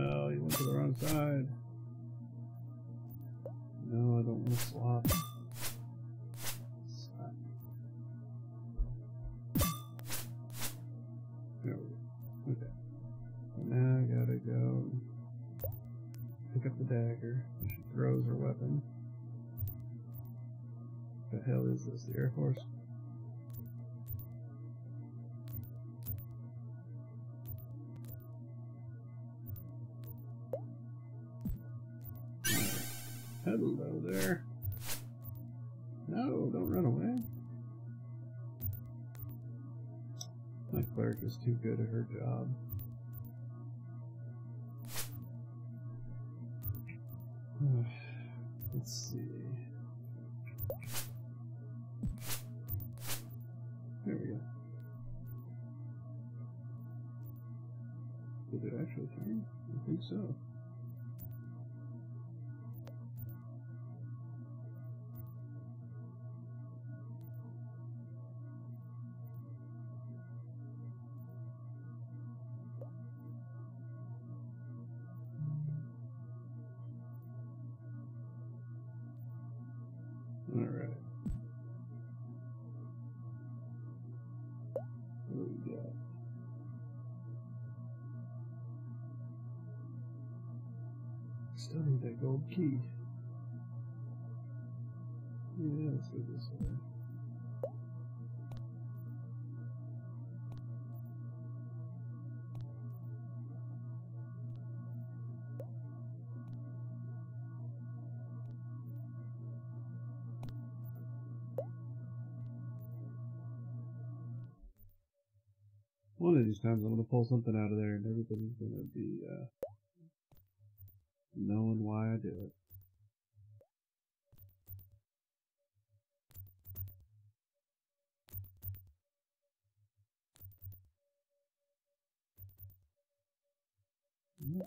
A: Oh, you went to the wrong side. No, I don't want to swap. There we go. Okay. Now I gotta go pick up the dagger. She throws her weapon. What the hell is this? The Air Force? Hello there. No, don't run away. My cleric is too good at her job. Let's see. There we go. Did it actually turn? I think so. Alright. What do we got? Still need that gold key. Yeah, let's go this way. One of these times I'm going to pull something out of there and everybody's going to be knowing why I do it.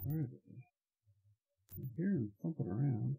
A: Where is it? I'm hearing something around.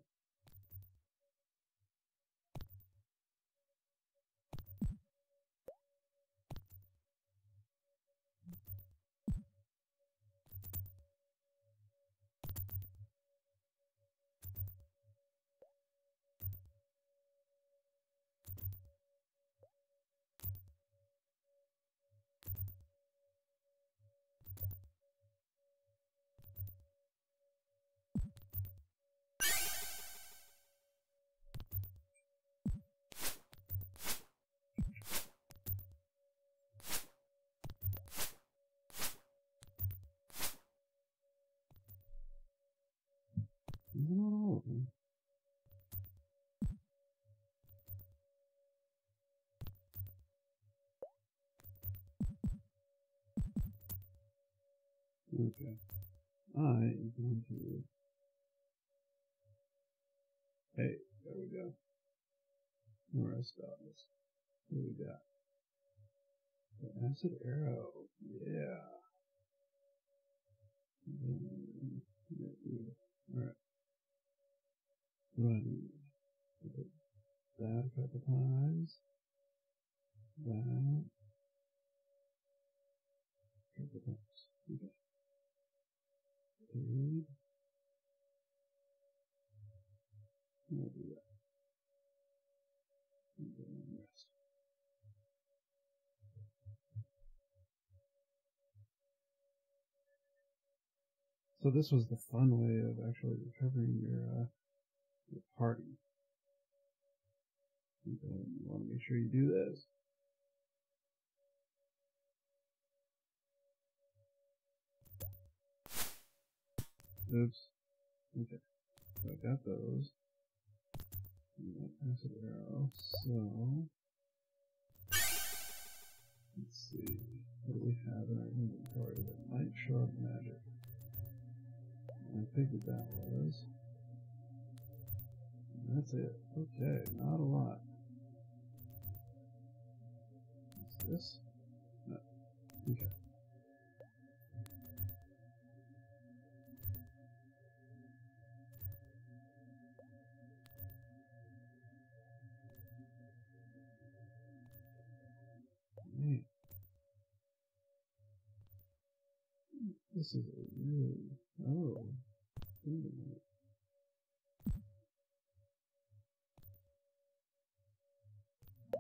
A: Not all of them. Okay. I am going to... Hey, there we go. Where I stop this. What do we got? The acid arrow. Yeah. Alright. What do I need? That a couple times. That. Couple times. Okay. Food. We'll do that. And then rest. So this was the fun way of actually recovering your party. And you want to make sure you do this. Oops. Okay. So I got those. Acid arrow. So let's see. What do we have in our inventory that might show up magic? I figured that was. And that's it. Okay, not a lot. What's this? No. Okay. Man. This is a really... Oh.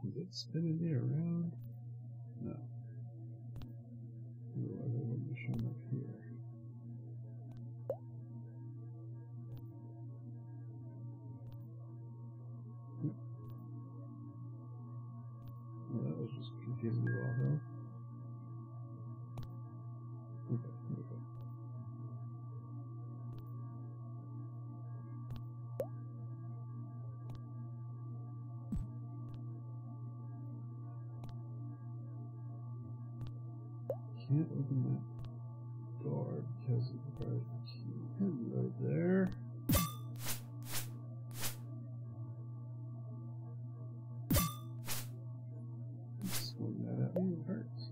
A: Is it spinning me around? No. Otherwise I wouldn't have shown up here. Well, that was just confusing me all hell. Okay, here we go. Can't open that door because it requires the key. Hello there. Swing that at me, it hurts.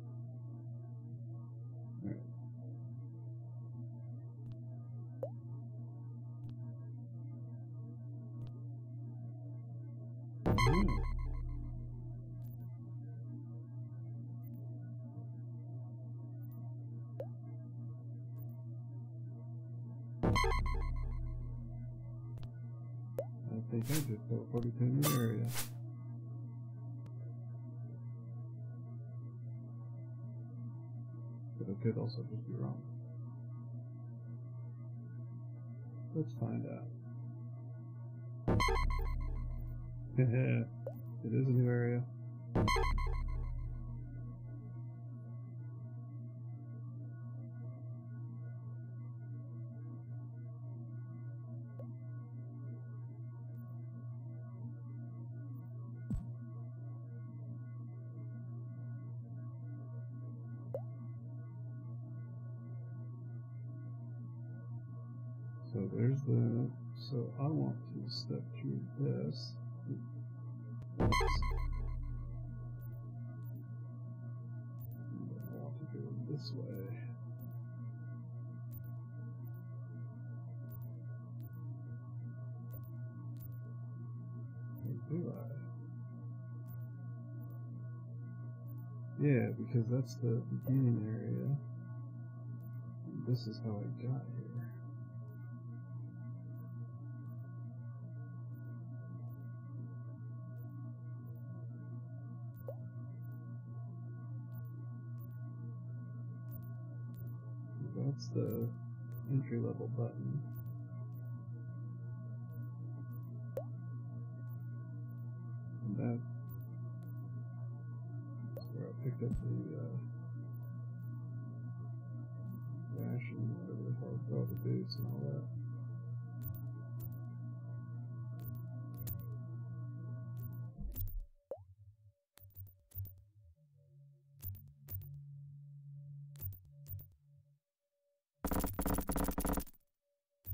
A: Alright. I think I just teleported to a new area. But it could also just be wrong. Let's find out. It is a new area. So there's the, so I want to step through this. Oops. And I want to go this way. Or do I? Yeah, because that's the beginning area. And this is how I got here. That's the entry level button. And that's where I picked up the ration, whatever the hell, all the boots and all that.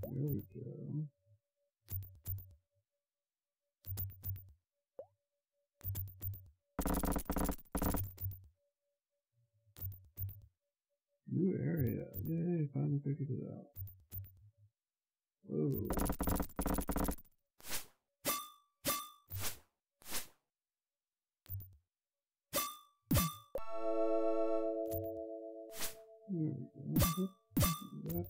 A: There we go. New area. Yay, finally figured it out. Whoa. There we go. That.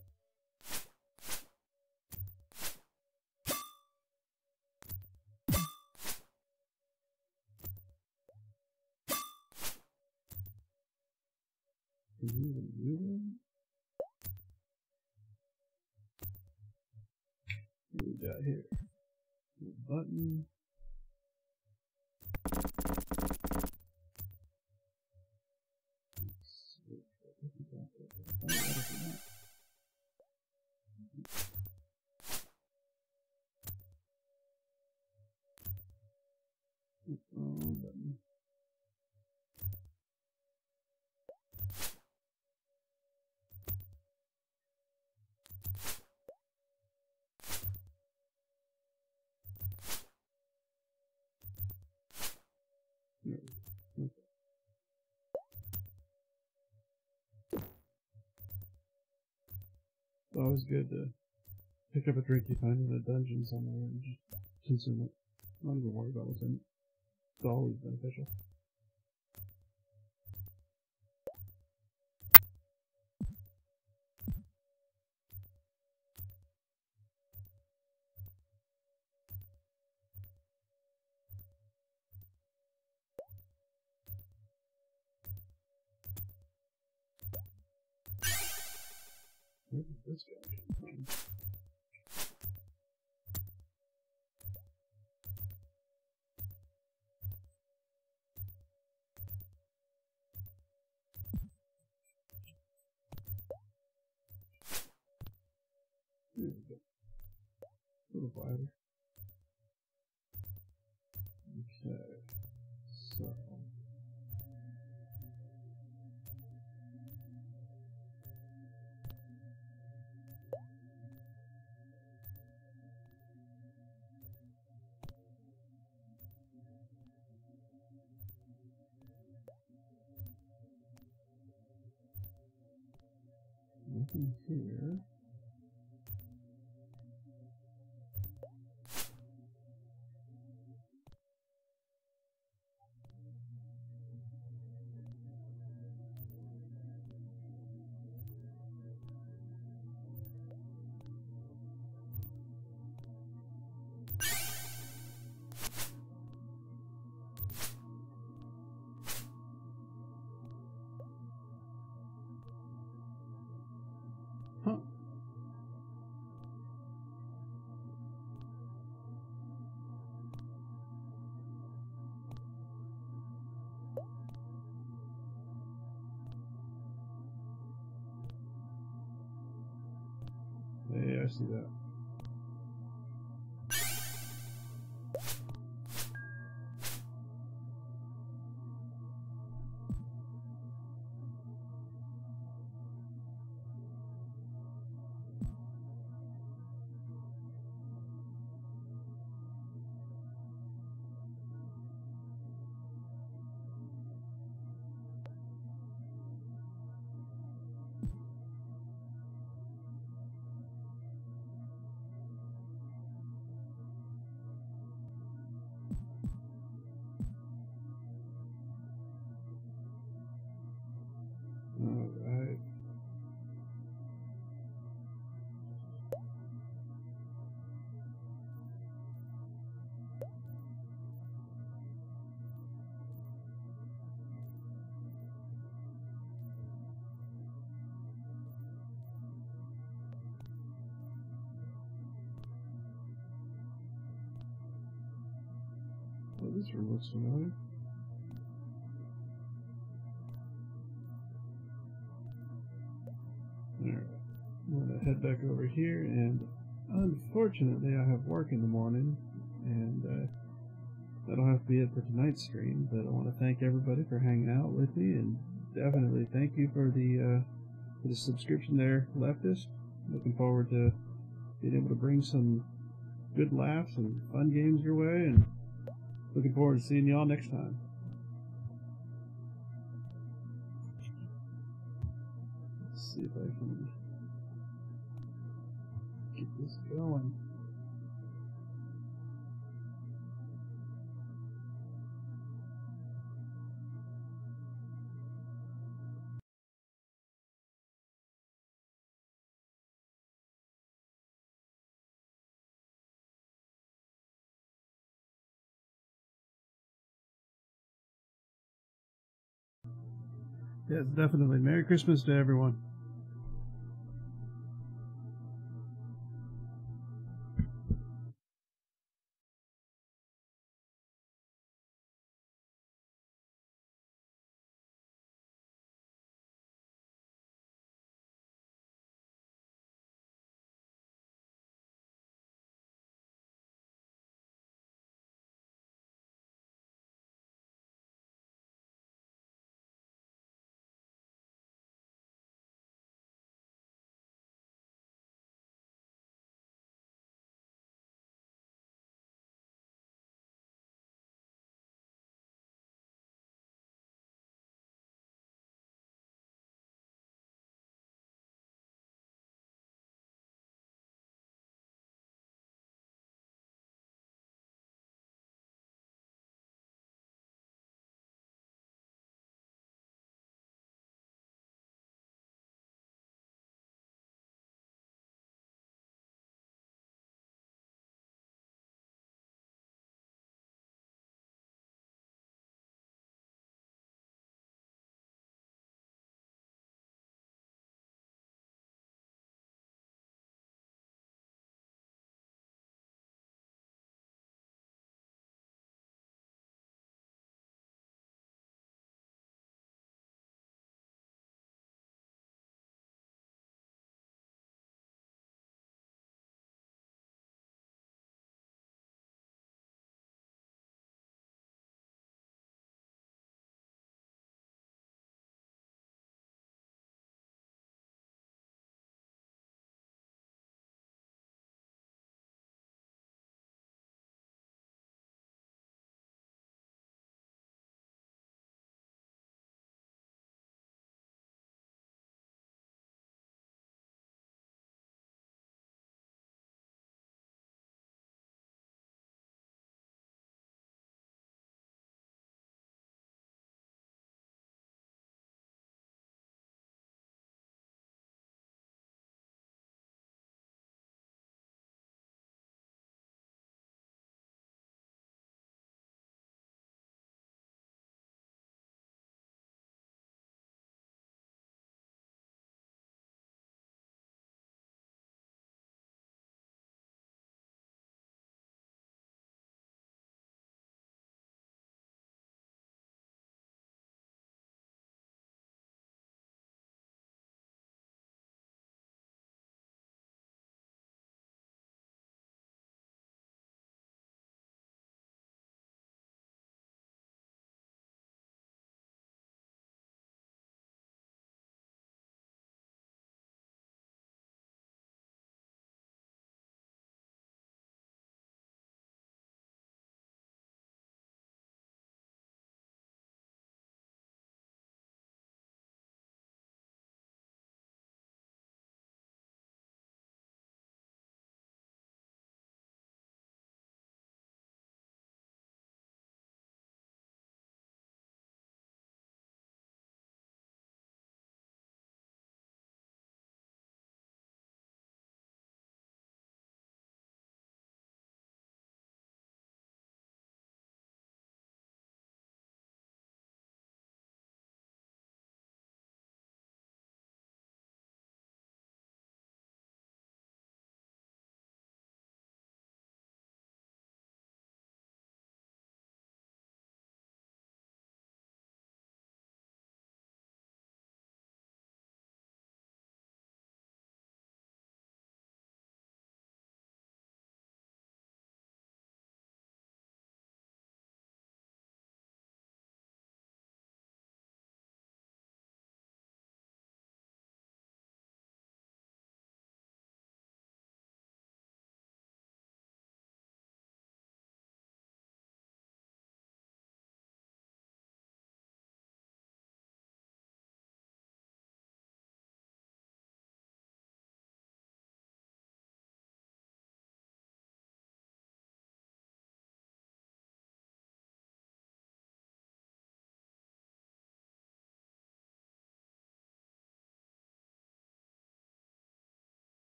A: Can you even move them? What do we got here? A button. Button. Okay. It's always good to pick up a drink you find in a dungeon somewhere and just consume it. Not even worry about what's in it. It's always beneficial. Where did this guy come from? There we go. A little wider. Okay. So. Nothing here. Huh. Yeah, I see that. Alright. Well, this room looks familiar. Alright. I'm gonna head back over here, and unfortunately I have work in the morning, and that'll have to be it for tonight's stream, but I want to thank everybody for hanging out with me, and definitely thank you for the subscription there, Leftist. Looking forward to being able to bring some good laughs and fun games your way, and looking forward to seeing y'all next time. Let's see if I can get this going. Yes, definitely. Merry Christmas to everyone.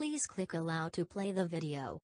B: Please click allow to play the video.